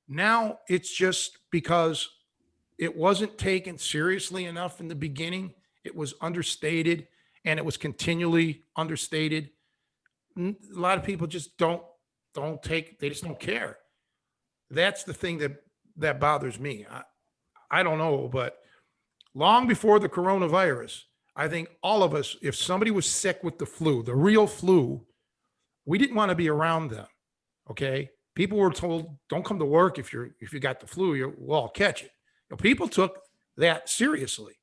now it's just because it wasn't taken seriously enough in the beginning. It was understated, and it was continually understated. A lot of people just don't take. They just don't care. That's the thing that bothers me. I don't know, but long before the coronavirus, I think all of us, if somebody was sick with the flu, the real flu, we didn't want to be around them. Okay, people were told, "Don't come to work if you got the flu. We'll all catch it." People took that seriously,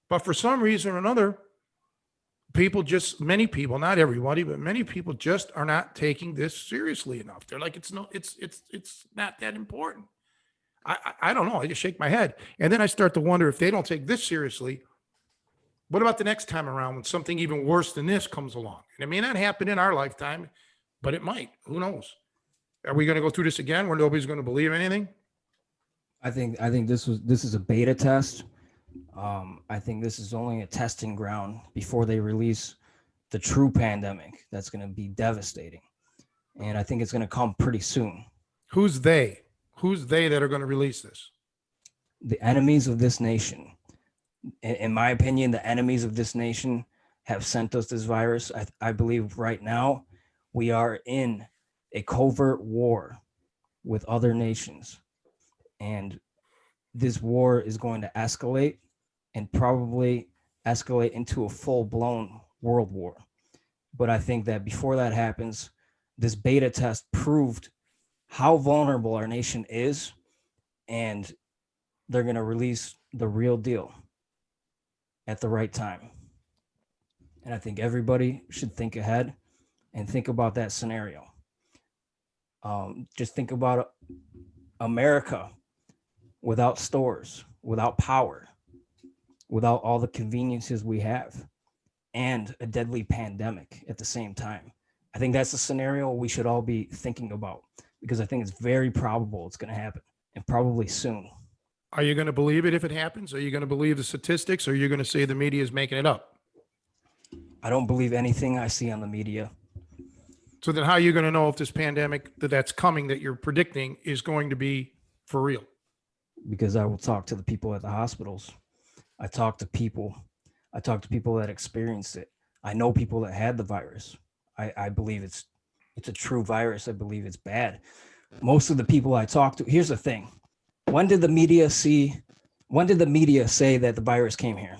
but for some reason or another, many people, not everybody, but many people just are not taking this seriously enough. They're like, it's not that important. I don't know. I just shake my head. And then I start to wonder, if they don't take this seriously, what about the next time around when something even worse than this comes along? And it may not happen in our lifetime, but it might. Who knows? Are we going to go through this again where nobody's going to believe anything? I think this is a beta test. I think this is only a testing ground before they release the true pandemic that's going to be devastating. And I think it's going to come pretty soon. Who's they? Who's they that are going to release this? The enemies of this nation. In my opinion, the enemies of this nation have sent us this virus. I believe right now we are in a covert war with other nations. And this war is going to escalate and probably escalate into a full-blown world war. But I think that before that happens, this beta test proved how vulnerable our nation is, and they're going to release the real deal at the right time. And I think everybody should think ahead and think about that scenario. Just think about America without stores, without power, without all the conveniences we have, and a deadly pandemic at the same time. I think that's a scenario we should all be thinking about, because I think it's very probable it's going to happen, and probably soon. Are you going to believe it if it happens? Are you going to believe the statistics, or are you going to say the media is making it up? I don't believe anything I see on the media. So then how are you going to know if this pandemic that's coming that you're predicting is going to be for real? Because I will talk to the people at the hospitals. I talk to people that experienced it. I know people that had the virus. I believe it's a true virus. I believe it's bad. Most of the people I talk to, here's the thing. When did the media say that the virus came here?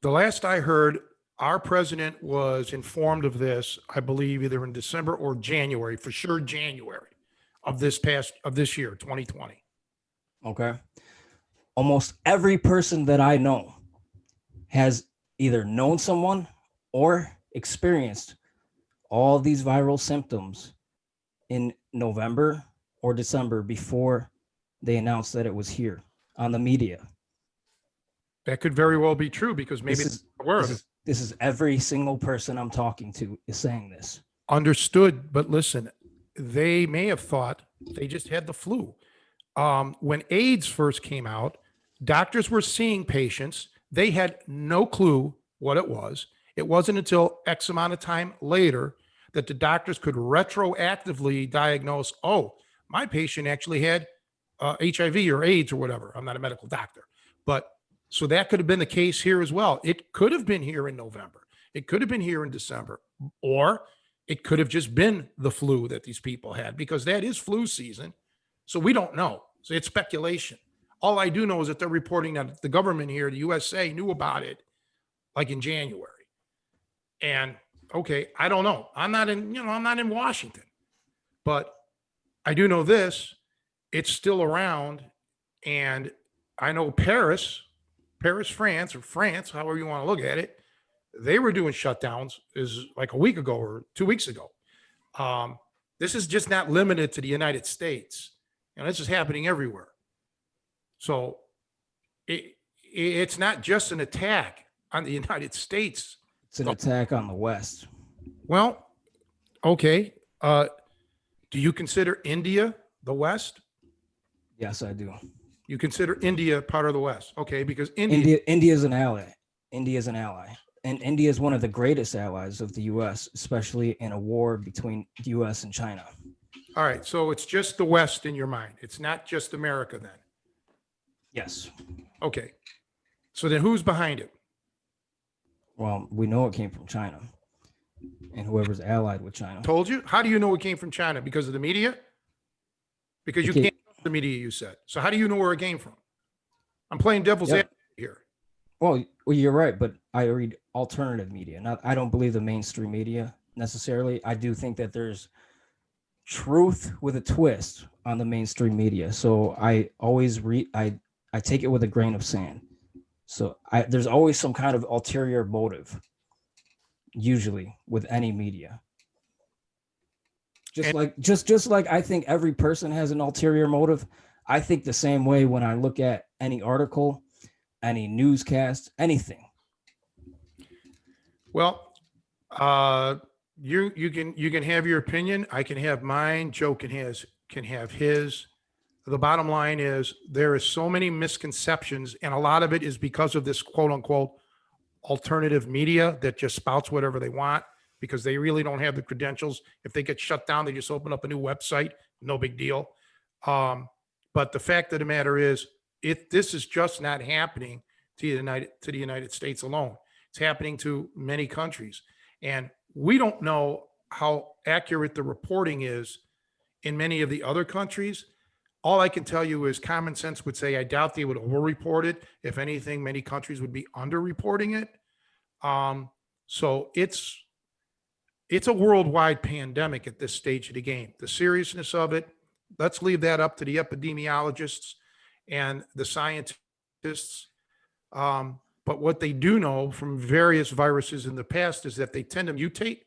The last I heard, our president was informed of this, I believe, either in December or January, for sure January of this year, 2020. Okay. Almost every person that I know has either known someone or experienced all these viral symptoms in November or December before they announced that it was here on the media. That could very well be true, because maybe this is every single person I'm talking to is saying this. Understood. But listen, they may have thought they just had the flu. When AIDS first came out, doctors were seeing patients. They had no clue what it was. It wasn't until X amount of time later that the doctors could retroactively diagnose, oh, my patient actually had HIV or AIDS or whatever. I'm not a medical doctor. But so that could have been the case here as well. It could have been here in November. It could have been here in December. Or it could have just been the flu that these people had, because that is flu season. So we don't know. So it's speculation. All I do know is that they're reporting that the government here, the USA, knew about it like in January. And okay, I don't know. I'm not in Washington, but I do know this: it's still around. And I know Paris, France, or France, however you want to look at it, they were doing shutdowns is like a week ago or 2 weeks ago. This is just not limited to the United States. And this is happening everywhere. So it's not just an attack on the United States. It's an attack on the West. Well, okay. Do you consider India the West? Yes, I do. You consider India part of the West, okay? Because India is an ally. India is an ally. And India is one of the greatest allies of the U.S., especially in a war between the U.S. and China. All right, so it's just the West in your mind. It's not just America then. Yes. Okay. So then who's behind it? Well, we know it came from China and whoever's allied with China. Told you? How do you know it came from China? Because of the media? Because you Okay. can't trust the media, you said. So how do you know where it came from? I'm playing devil's Yep. advocate here. Well, you're right, but I read alternative media. Not, I don't believe the mainstream media necessarily. I do think that there's truth with a twist on the mainstream media. So I always read. I take it with a grain of sand. So there's always some kind of ulterior motive, usually with any media. Just And- like just like I think every person has an ulterior motive. I think the same way when I look at any article, any newscast, anything. Well, you can have your opinion. I can have mine. Joe can have his. The bottom line is there is so many misconceptions, and a lot of it is because of this quote unquote alternative media that just spouts whatever they want because they really don't have the credentials. If they get shut down, they just open up a new website. No big deal. But the fact of the matter is, this is just not happening to the United States alone. It's happening to many countries, and we don't know how accurate the reporting is in many of the other countries. All I can tell you is common sense would say I doubt they would overreport it. If anything, many countries would be underreporting it. So it's a worldwide pandemic at this stage of the game. The seriousness of it, let's leave that up to the epidemiologists and the scientists. But what they do know from various viruses in the past is that they tend to mutate,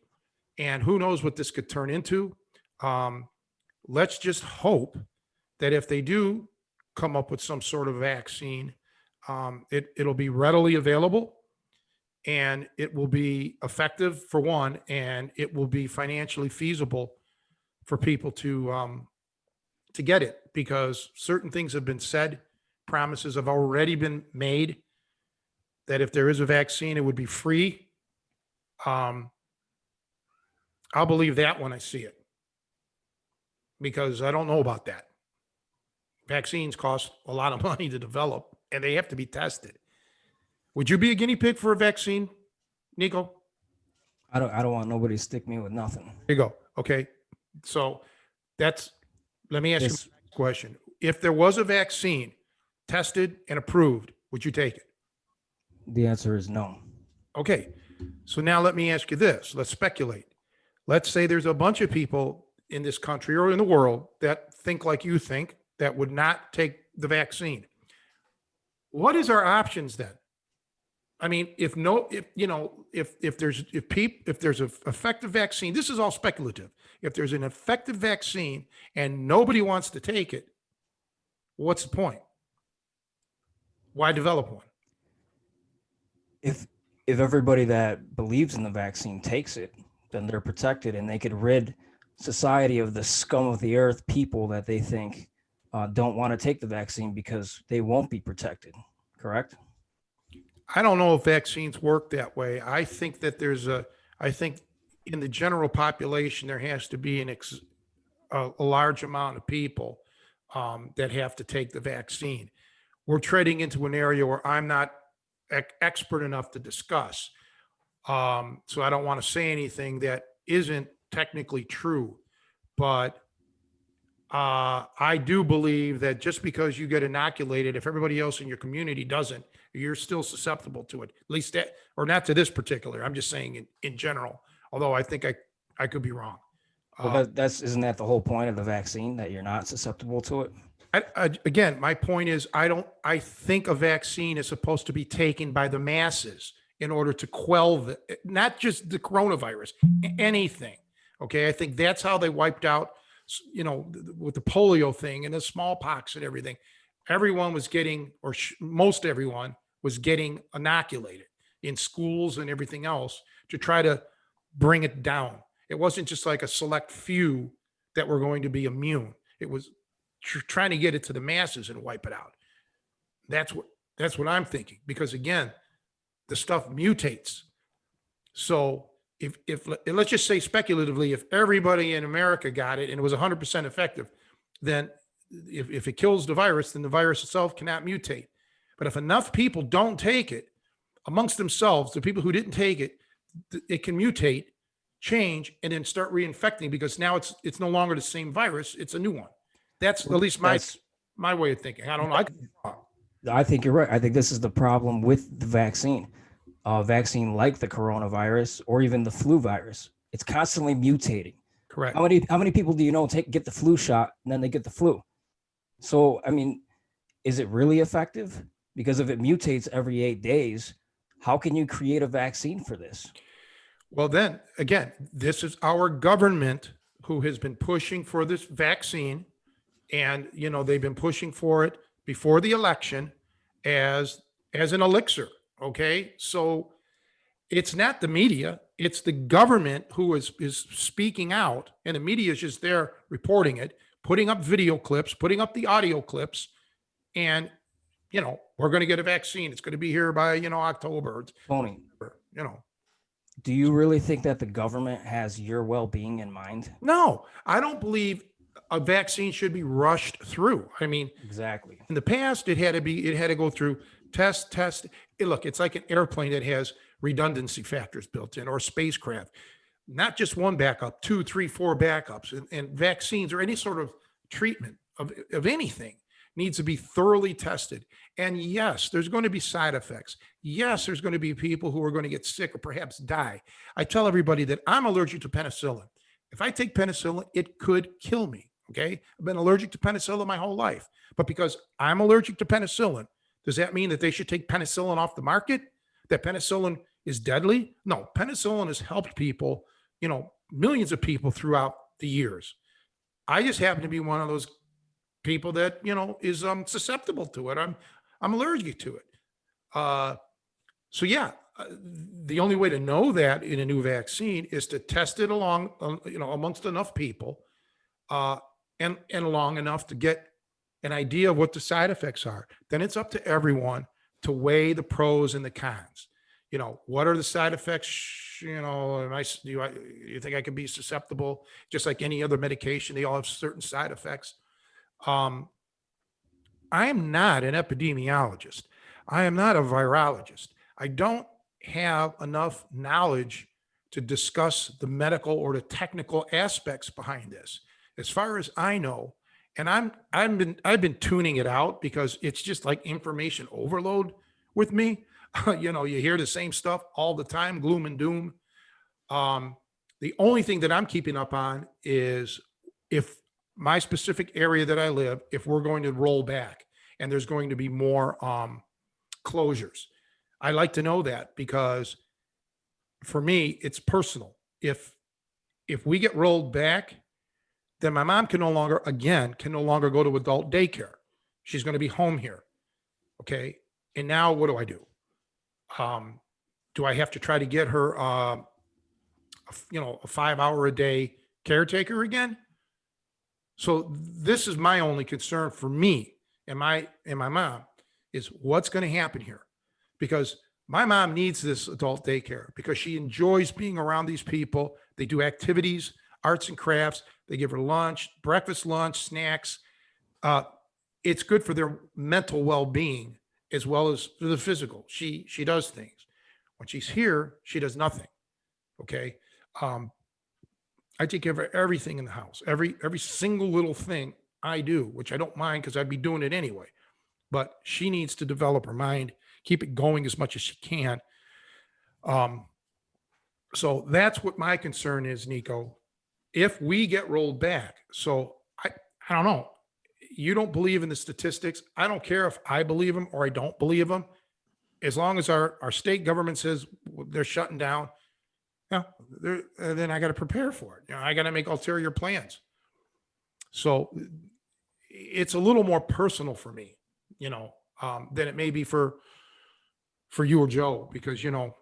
and who knows what this could turn into. Let's just hope that if they do come up with some sort of vaccine, it'll be readily available and it will be effective for one, and it will be financially feasible for people to get it, because certain things have been said, promises have already been made that if there is a vaccine, it would be free. I'll believe that when I see it, because I don't know about that. Vaccines cost a lot of money to develop and they have to be tested. Would you be a guinea pig for a vaccine, Nico? I don't want nobody to stick me with nothing. There you go. Okay. So let me ask you This- a question. If there was a vaccine tested and approved, would you take it? The answer is no. Okay. So now let me ask you this. Let's speculate. Let's say there's a bunch of people in this country or in the world that think like you think, that would not take the vaccine. What is our options then? I mean, if there's an effective vaccine, this is all speculative. If there's an effective vaccine and nobody wants to take it, what's the point? Why develop one? If everybody that believes in the vaccine takes it, then they're protected and they could rid society of the scum of the earth people that they think don't want to take the vaccine because they won't be protected. Correct? I don't know if vaccines work that way. I think that I think in the general population, there has to be a large amount of people that have to take the vaccine. We're treading into an area where I'm not expert enough to discuss. So I don't want to say anything that isn't technically true, but I do believe that just because you get inoculated, if everybody else in your community doesn't, you're still susceptible to it. At least that, or not to this particular. I'm just saying in general. Although I think I could be wrong. Well, isn't that the whole point of the vaccine, that you're not susceptible to it? Again, my point is, I think a vaccine is supposed to be taken by the masses in order to quell not just the coronavirus, anything. Okay. I think that's how they wiped out, with the polio thing and the smallpox and everything. Everyone was getting, most everyone was getting inoculated in schools and everything else to try to bring it down. It wasn't just like a select few that were going to be immune. It was trying to get it to the masses and wipe it out. That's what I'm thinking, because again, the stuff mutates. So if let's just say speculatively, if everybody in America got it and it was 100% effective, then if it kills the virus, then the virus itself cannot mutate. But if enough people don't take it amongst themselves, the people who didn't take it, it can mutate, change, and then start reinfecting, because now it's no longer the same virus, it's a new one. That's at least That's- my way of thinking. I don't know. I think you're right. I think this is the problem with the vaccine. Vaccine like the coronavirus or even the flu virus, it's constantly mutating. Correct. How many people do you know get the flu shot and then they get the flu? So I mean, is it really effective? Because if it mutates every 8 days, how can you create a vaccine for this? Well, then again, this is our government who has been pushing for this vaccine, and they've been pushing for it before the election as an elixir. Okay, so it's not the media; it's the government who is speaking out, and the media is just there reporting it, putting up video clips, putting up the audio clips, and we're going to get a vaccine. It's going to be here by October. Tony, You know, do you really think that the government has your well-being in mind? no, I don't believe a vaccine should be rushed through. I mean, Exactly. in the past, it had to go through test. Look, it's like an airplane that has redundancy factors built in, or spacecraft, not just one backup, 2, 3, 4 backups, and vaccines or any sort of treatment of anything needs to be thoroughly tested. And yes, there's going to be side effects. Yes, there's going to be people who are going to get sick or perhaps die. I tell everybody that I'm allergic to penicillin. If I take penicillin, it could kill me. Okay. I've been allergic to penicillin my whole life. But because I'm allergic to penicillin, does that mean that they should take penicillin off the market? That penicillin is deadly? No, penicillin has helped people, millions of people throughout the years. I just happen to be one of those people that, is susceptible to it. I'm allergic to it. So yeah, the only way to know that in a new vaccine is to test it along, amongst enough people, and long enough to get an idea of what the side effects are. Then it's up to everyone to weigh the pros and the cons. What are the side effects? You think I could be susceptible? Just like any other medication, they all have certain side effects. I am not an epidemiologist. I am not a virologist. I don't have enough knowledge to discuss the medical or the technical aspects behind this. As far as I know, and I've been tuning it out because it's just like information overload with me. You hear the same stuff all the time, gloom and doom. The only thing that I'm keeping up on is if my specific area that I live, if we're going to roll back and there's going to be more closures. I like to know that because for me, it's personal. If we get rolled back, then my mom can no longer go to adult daycare. She's going to be home here. Okay. And now what do I do? Do I have to try to get her, a 5-hour a day caretaker again? So this is my only concern for me and my mom is what's going to happen here, because my mom needs this adult daycare because she enjoys being around these people. They do activities, arts and crafts. They give her lunch, breakfast, lunch, snacks. It's good for their mental well-being as well as for the physical. She does things. When she's here, she does nothing. Okay. I take care of everything in the house, every single little thing I do, which I don't mind because I'd be doing it anyway. But she needs to develop her mind, keep it going as much as she can. So that's what my concern is, Nico. If we get rolled back, so I don't know. You don't believe in the statistics. I don't care if I believe them or I don't believe them. As long as our state government says they're shutting down, then I got to prepare for it. I got to make ulterior plans. So it's a little more personal for me, than it may be for for you or Joe, because, I'm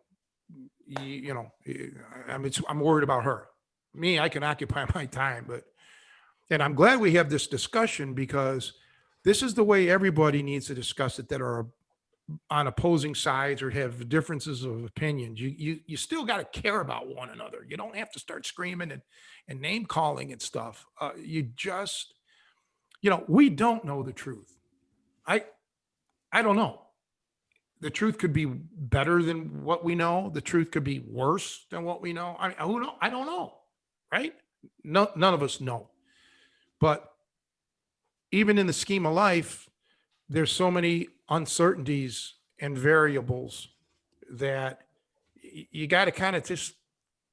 worried about her. Me, I can occupy my time, and I'm glad we have this discussion, because this is the way everybody needs to discuss it that are on opposing sides or have differences of opinions. You still got to care about one another. You don't have to start screaming and name calling and stuff. You just, we don't know the truth. I I don't know. The truth could be better than what we know. The truth could be worse than what we know. Who know? I don't know. Right? No, none of us know. But even in the scheme of life, there's so many uncertainties and variables that you got to kind of just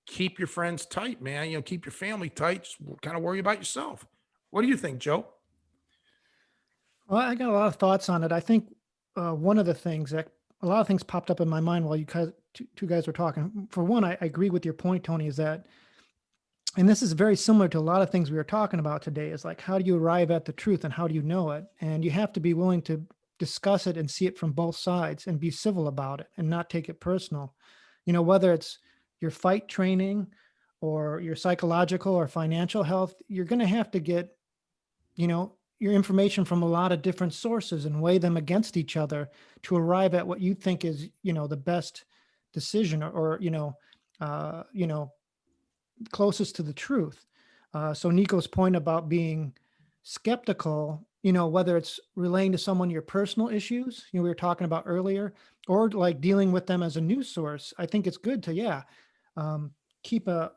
keep your friends tight, man. Keep your family tight. Just kind of worry about yourself. What do you think, Joe? Well, I got a lot of thoughts on it. I think one of the things that a lot of things popped up in my mind while you guys, two guys were talking. For one, I agree with your point, Tony, is that, and this is very similar to a lot of things we were talking about today, is like, how do you arrive at the truth and how do you know it? And you have to be willing to discuss it and see it from both sides and be civil about it and not take it personal. Whether it's your fight training or your psychological or financial health, you're going to have to get, your information from a lot of different sources and weigh them against each other to arrive at what you think is, the best decision uh, you know, closest to the truth. So Nico's point about being skeptical, whether it's relaying to someone your personal issues, we were talking about earlier, or like dealing with them as a news source, I think it's good to, um, keep a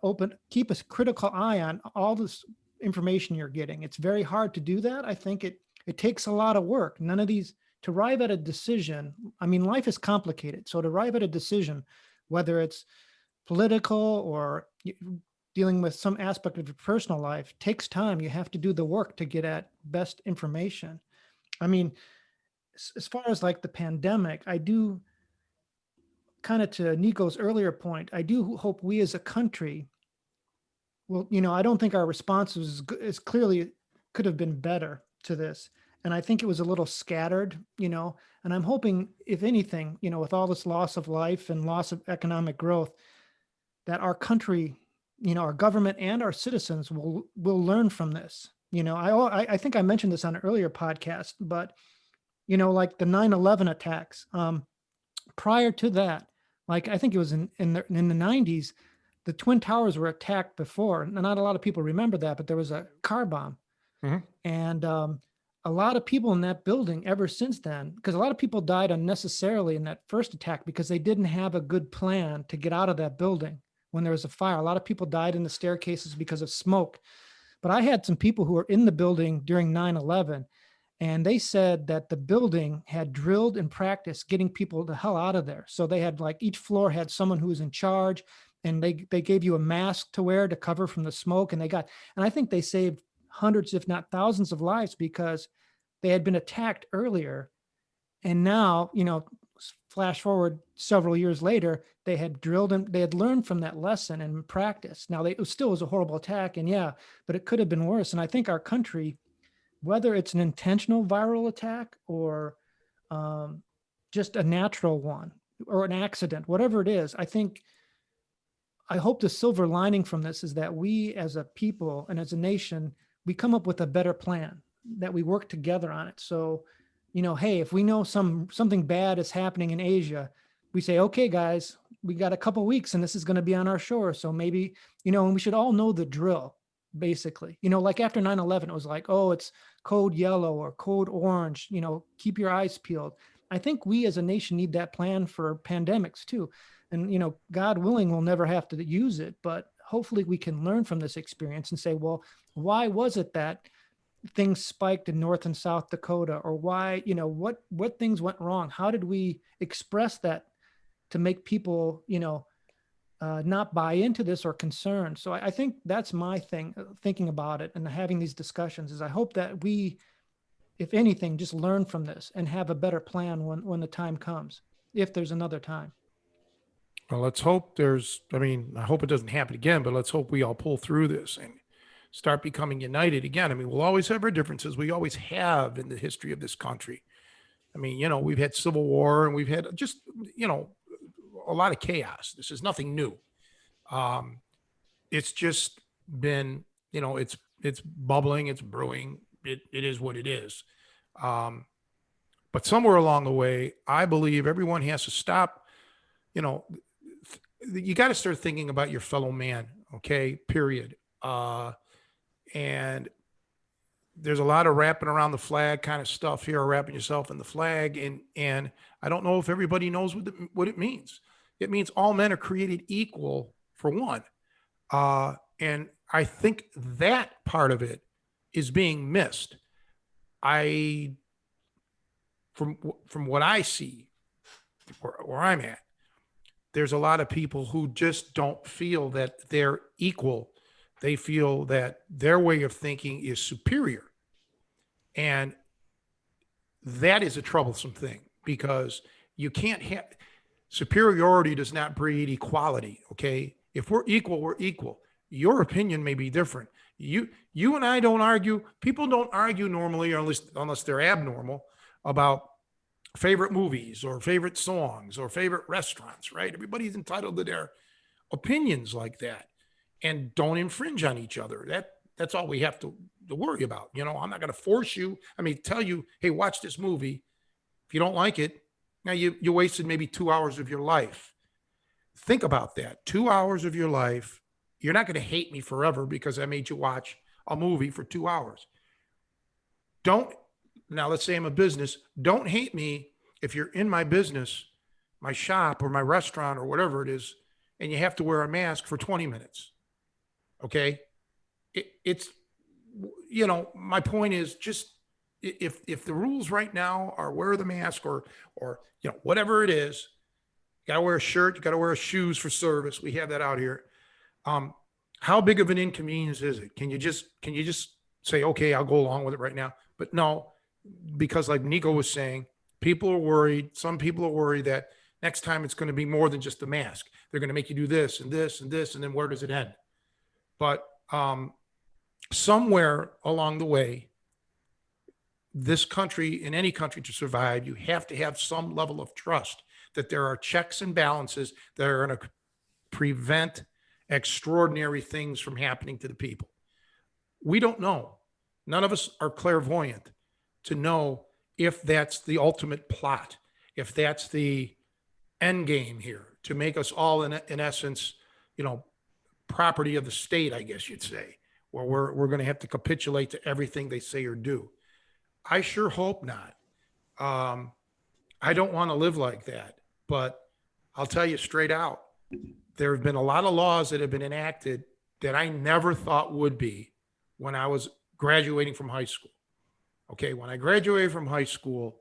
critical eye on all this information you're getting. It's very hard to do that. I think it takes a lot of work. None of these to arrive at a decision. I mean, life is complicated. So to arrive at a decision, whether it's political or dealing with some aspect of your personal life, takes time. You have to do the work to get at best information. I mean, as far as like the pandemic, I do, kind of to Nico's earlier point, I do hope we as a country, well, I don't think our response was as clearly could have been better to this. And I think it was a little scattered, and I'm hoping, if anything, with all this loss of life and loss of economic growth, that our country, our government and our citizens will learn from this. I think I mentioned this on an earlier podcast, but like the 9/11 attacks. Prior to that, like I think it was in the 90s, the Twin Towers were attacked before. And not a lot of people remember that, but there was a car bomb. Mhm. And a lot of people in that building ever since then, because a lot of people died unnecessarily in that first attack because they didn't have a good plan to get out of that building when there was a fire. A lot of people died in the staircases because of smoke. But I had some people who were in the building during 9/11, and they said that the building had drilled and practiced getting people the hell out of there. So they had, like, each floor had someone who was in charge, and they gave you a mask to wear to cover from the smoke. And I think they saved hundreds, if not thousands of lives, because they had been attacked earlier. And now, flash forward several years later, they had drilled and they had learned from that lesson and practiced. Now it still was a horrible attack, and yeah, but it could have been worse. And I think our country, whether it's an intentional viral attack or um, just a natural one or an accident, whatever it is, I hope the silver lining from this is that we as a people and as a nation, we come up with a better plan, that we work together on it. So, hey, if we know something bad is happening in Asia, we say, okay, guys, we got a couple weeks and this is going to be on our shore. So maybe, and we should all know the drill, basically. Like after 9/11, it was like, oh, it's code yellow or code orange, keep your eyes peeled. I think we as a nation need that plan for pandemics too. And, God willing, we'll never have to use it, but hopefully we can learn from this experience and say, well, why was it that things spiked in North and South Dakota? Or why, what things went wrong? How did we express that to make people, not buy into this or concerned? So I think that's my thing, thinking about it and having these discussions, is I hope that we, if anything, just learn from this and have a better plan when the time comes, if there's another time. Well, let's hope I hope it doesn't happen again, but let's hope we all pull through this and start becoming united again. We'll always have our differences. We always have in the history of this country. I mean, we've had civil war and we've had just, a lot of chaos. This is nothing new. Um, it's just been, it's bubbling, it's brewing. It is what it is. Um, but somewhere along the way, I believe everyone has to stop, you know, you got to start thinking about your fellow man. Okay. Period. And there's a lot of wrapping around the flag kind of stuff here, wrapping yourself in the flag. And I don't know if everybody knows what it means. It means all men are created equal for one. And I think that part of it is being missed. I, from what I see, where I'm at, there's a lot of people who just don't feel that they're equal. They feel that their way of thinking is superior. And that is a troublesome thing because you can't have superiority does not breed equality. Okay. If we're equal, we're equal. Your opinion may be different. You and I don't argue. People don't argue normally, or unless they're abnormal, about favorite movies or favorite songs or favorite restaurants, right? Everybody's entitled to their opinions like that, and don't infringe on each other. That's all we have to worry about. I'm not going to force you. I mean, tell you, hey, watch this movie. If you don't like it, now you wasted maybe 2 hours of your life. Think about that. 2 hours of your life. You're not going to hate me forever because I made you watch a movie for 2 hours. Now let's say I'm a business. Don't hate me if you're in my business, my shop or my restaurant or whatever it is, and you have to wear a mask for 20 minutes. Okay. It's, my point is just if the rules right now are wear the mask or whatever it is, you got to wear a shirt, you got to wear shoes for service. We have that out here. How big of an inconvenience is it? Can you just say, okay, I'll go along with it right now? But no, because like Nico was saying, people are worried. Some people are worried that next time it's going to be more than just the mask. They're going to make you do this and this and this, and then where does it end? But somewhere along the way, this country, in any country to survive, you have to have some level of trust that there are checks and balances that are going to prevent extraordinary things from happening to the people. We don't know. None of us are clairvoyant to know if that's the ultimate plot, if that's the end game here to make us all in essence, property of the state, I guess you'd say, where we're going to have to capitulate to everything they say or do. I sure hope not. I don't want to live like that, but I'll tell you straight out, there have been a lot of laws that have been enacted that I never thought would be when I was graduating from high school. Okay, when I graduated from high school,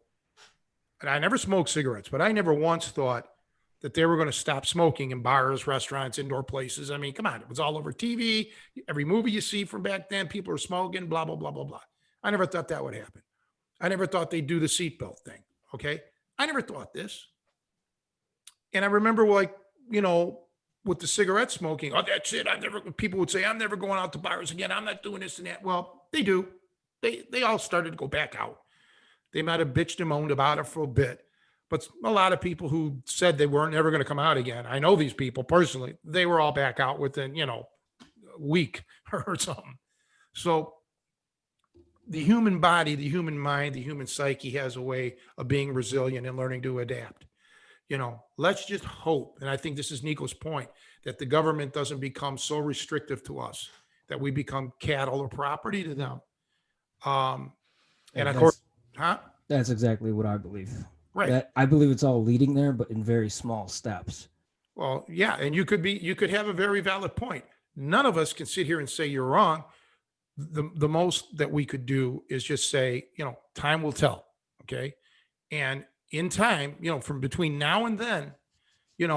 and I never smoked cigarettes, but I never once thought that they were going to stop smoking in bars, restaurants, indoor places. I mean, come on, it was all over TV. Every movie you see from back then, people are smoking, blah, blah, blah, blah, blah. I never thought that would happen. I never thought they'd do the seatbelt thing. Okay. I never thought this. And I remember with the cigarette smoking, oh, that's it. People would say, I'm never going out to bars again. I'm not doing this and that. Well, they do. They all started to go back out. They might have bitched and moaned about it for a bit, but a lot of people who said they weren't ever going to come out again, I know these people personally, they were all back out within, a week or something. So the human body, the human mind, the human psyche has a way of being resilient and learning to adapt. Let's just hope, and I think this is Nico's point, that the government doesn't become so restrictive to us that we become cattle or property to them. And of course, that's exactly what I believe. Right. I believe it's all leading there, but in very small steps. Well, yeah. And you could have a very valid point. None of us can sit here and say you're wrong. The most that we could do is just say, time will tell. Okay. And in time, from between now and then, we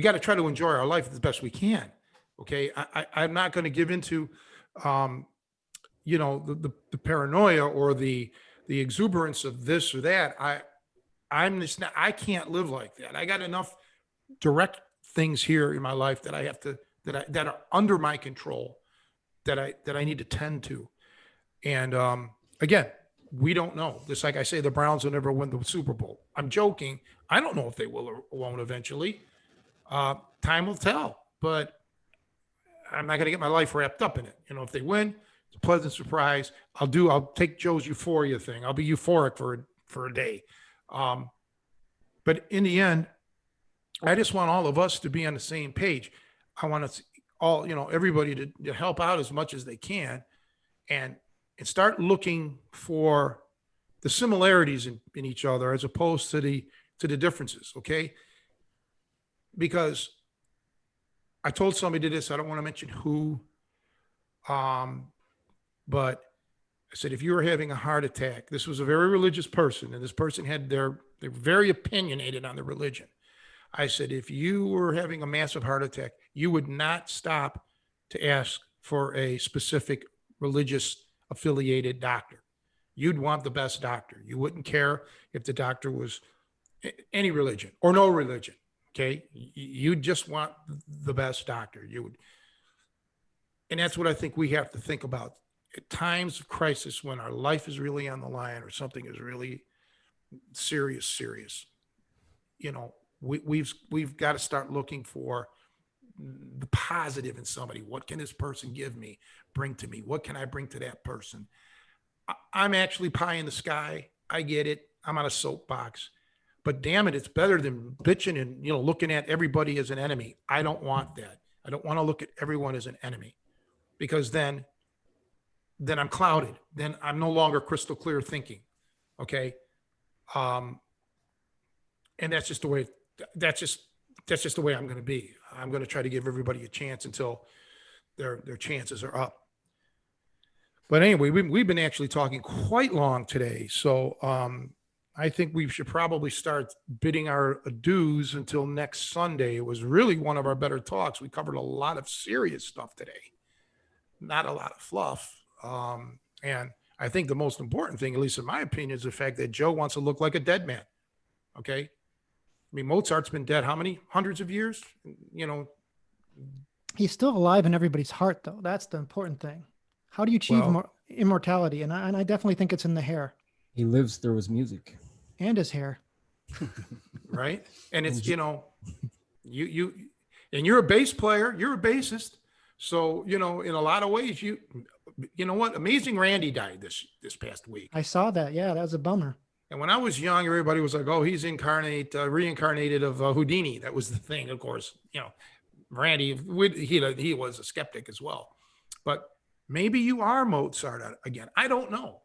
got to try to enjoy our life as best we can. Okay. I'm not going to give into, the paranoia or the exuberance of this or that. I'm just not, I can't live like that. I got enough direct things here in my life that I have to, that are under my control that I need to tend to. And, again, We don't know. Just like I say, the Browns will never win the Super Bowl. I'm joking. I don't know if they will or won't eventually. Time will tell, but I'm not going to get my life wrapped up in it. You know, if they win, it's a pleasant surprise. I'll take Joe's euphoria thing. I'll be euphoric for a day. But in the end, I just want all of us to be on the same page. I want us all, everybody to help out as much as they can and start looking for the similarities in each other as opposed to the differences. Okay. Because I told somebody this, I don't want to mention who, but I said, if you were having a heart attack, this was a very religious person, and this person they're very opinionated on the religion. I said, if you were having a massive heart attack, you would not stop to ask for a specific religious affiliated doctor. You'd want the best doctor. You wouldn't care if the doctor was any religion or no religion. Okay. You just want the best doctor. You would. And that's what I think we have to think about at times of crisis when our life is really on the line or something is really serious. We've got to start looking for the positive in somebody. What can this person give me, bring to me? What can I bring to that person? I'm actually pie in the sky. I get it. I'm on a soapbox, but damn it, it's better than bitching and, looking at everybody as an enemy. I don't want that. I don't want to look at everyone as an enemy because then I'm clouded. Then I'm no longer crystal clear thinking. Okay. And that's just the way I'm going to be. I'm going to try to give everybody a chance until their chances are up. But anyway, we've been actually talking quite long today. So I think we should probably start bidding our adieus until next Sunday. It was really one of our better talks. We covered a lot of serious stuff today, not a lot of fluff. And I think the most important thing, at least in my opinion, is the fact that Joe wants to look like a dead man. Okay. I mean, Mozart's been dead how many hundreds of years? He's still alive in everybody's heart, though. That's the important thing. How do you achieve immortality? And I definitely think it's in the hair. He lives through his music and his hair. Right. And it's, and you're a bass player, you're a bassist. So, in a lot of ways, you know what? Amazing Randy died this past week. I saw that. Yeah, that was a bummer. And when I was young, everybody was like, oh, he's reincarnated of Houdini. That was the thing. Of course, Randy, he was a skeptic as well. But maybe you are Mozart again. I don't know.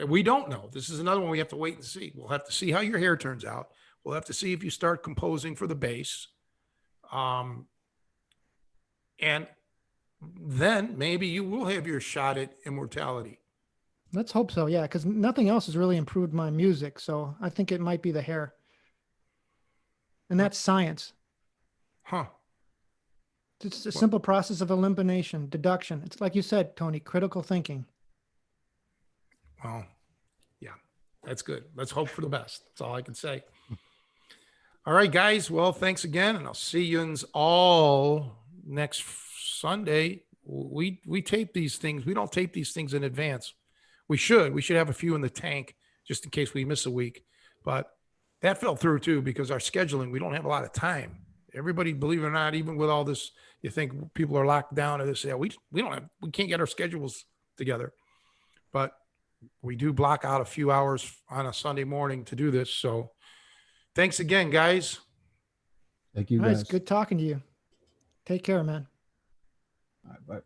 We don't know. This is another one we have to wait and see. We'll have to see how your hair turns out. We'll have to see if you start composing for the bass. And then maybe you will have your shot at immortality. Let's hope so. Yeah, because nothing else has really improved my music. So I think it might be the hair. And that's science. Huh. It's a simple process of elimination, deduction. It's like you said, Tony, critical thinking. Well, yeah, that's good. Let's hope for the best. That's all I can say. All right, guys. Well, thanks again. And I'll see you all next Sunday. We tape these things. We don't tape these things in advance. We should have a few in the tank just in case we miss a week, but that fell through too, because our scheduling, we don't have a lot of time. Everybody, believe it or not, even with all this, you think people are locked down or this, yeah, we can't get our schedules together, but we do block out a few hours on a Sunday morning to do this. So thanks again, guys. Thank you, guys. guys. Good talking to you. Take care, man. All right, bye.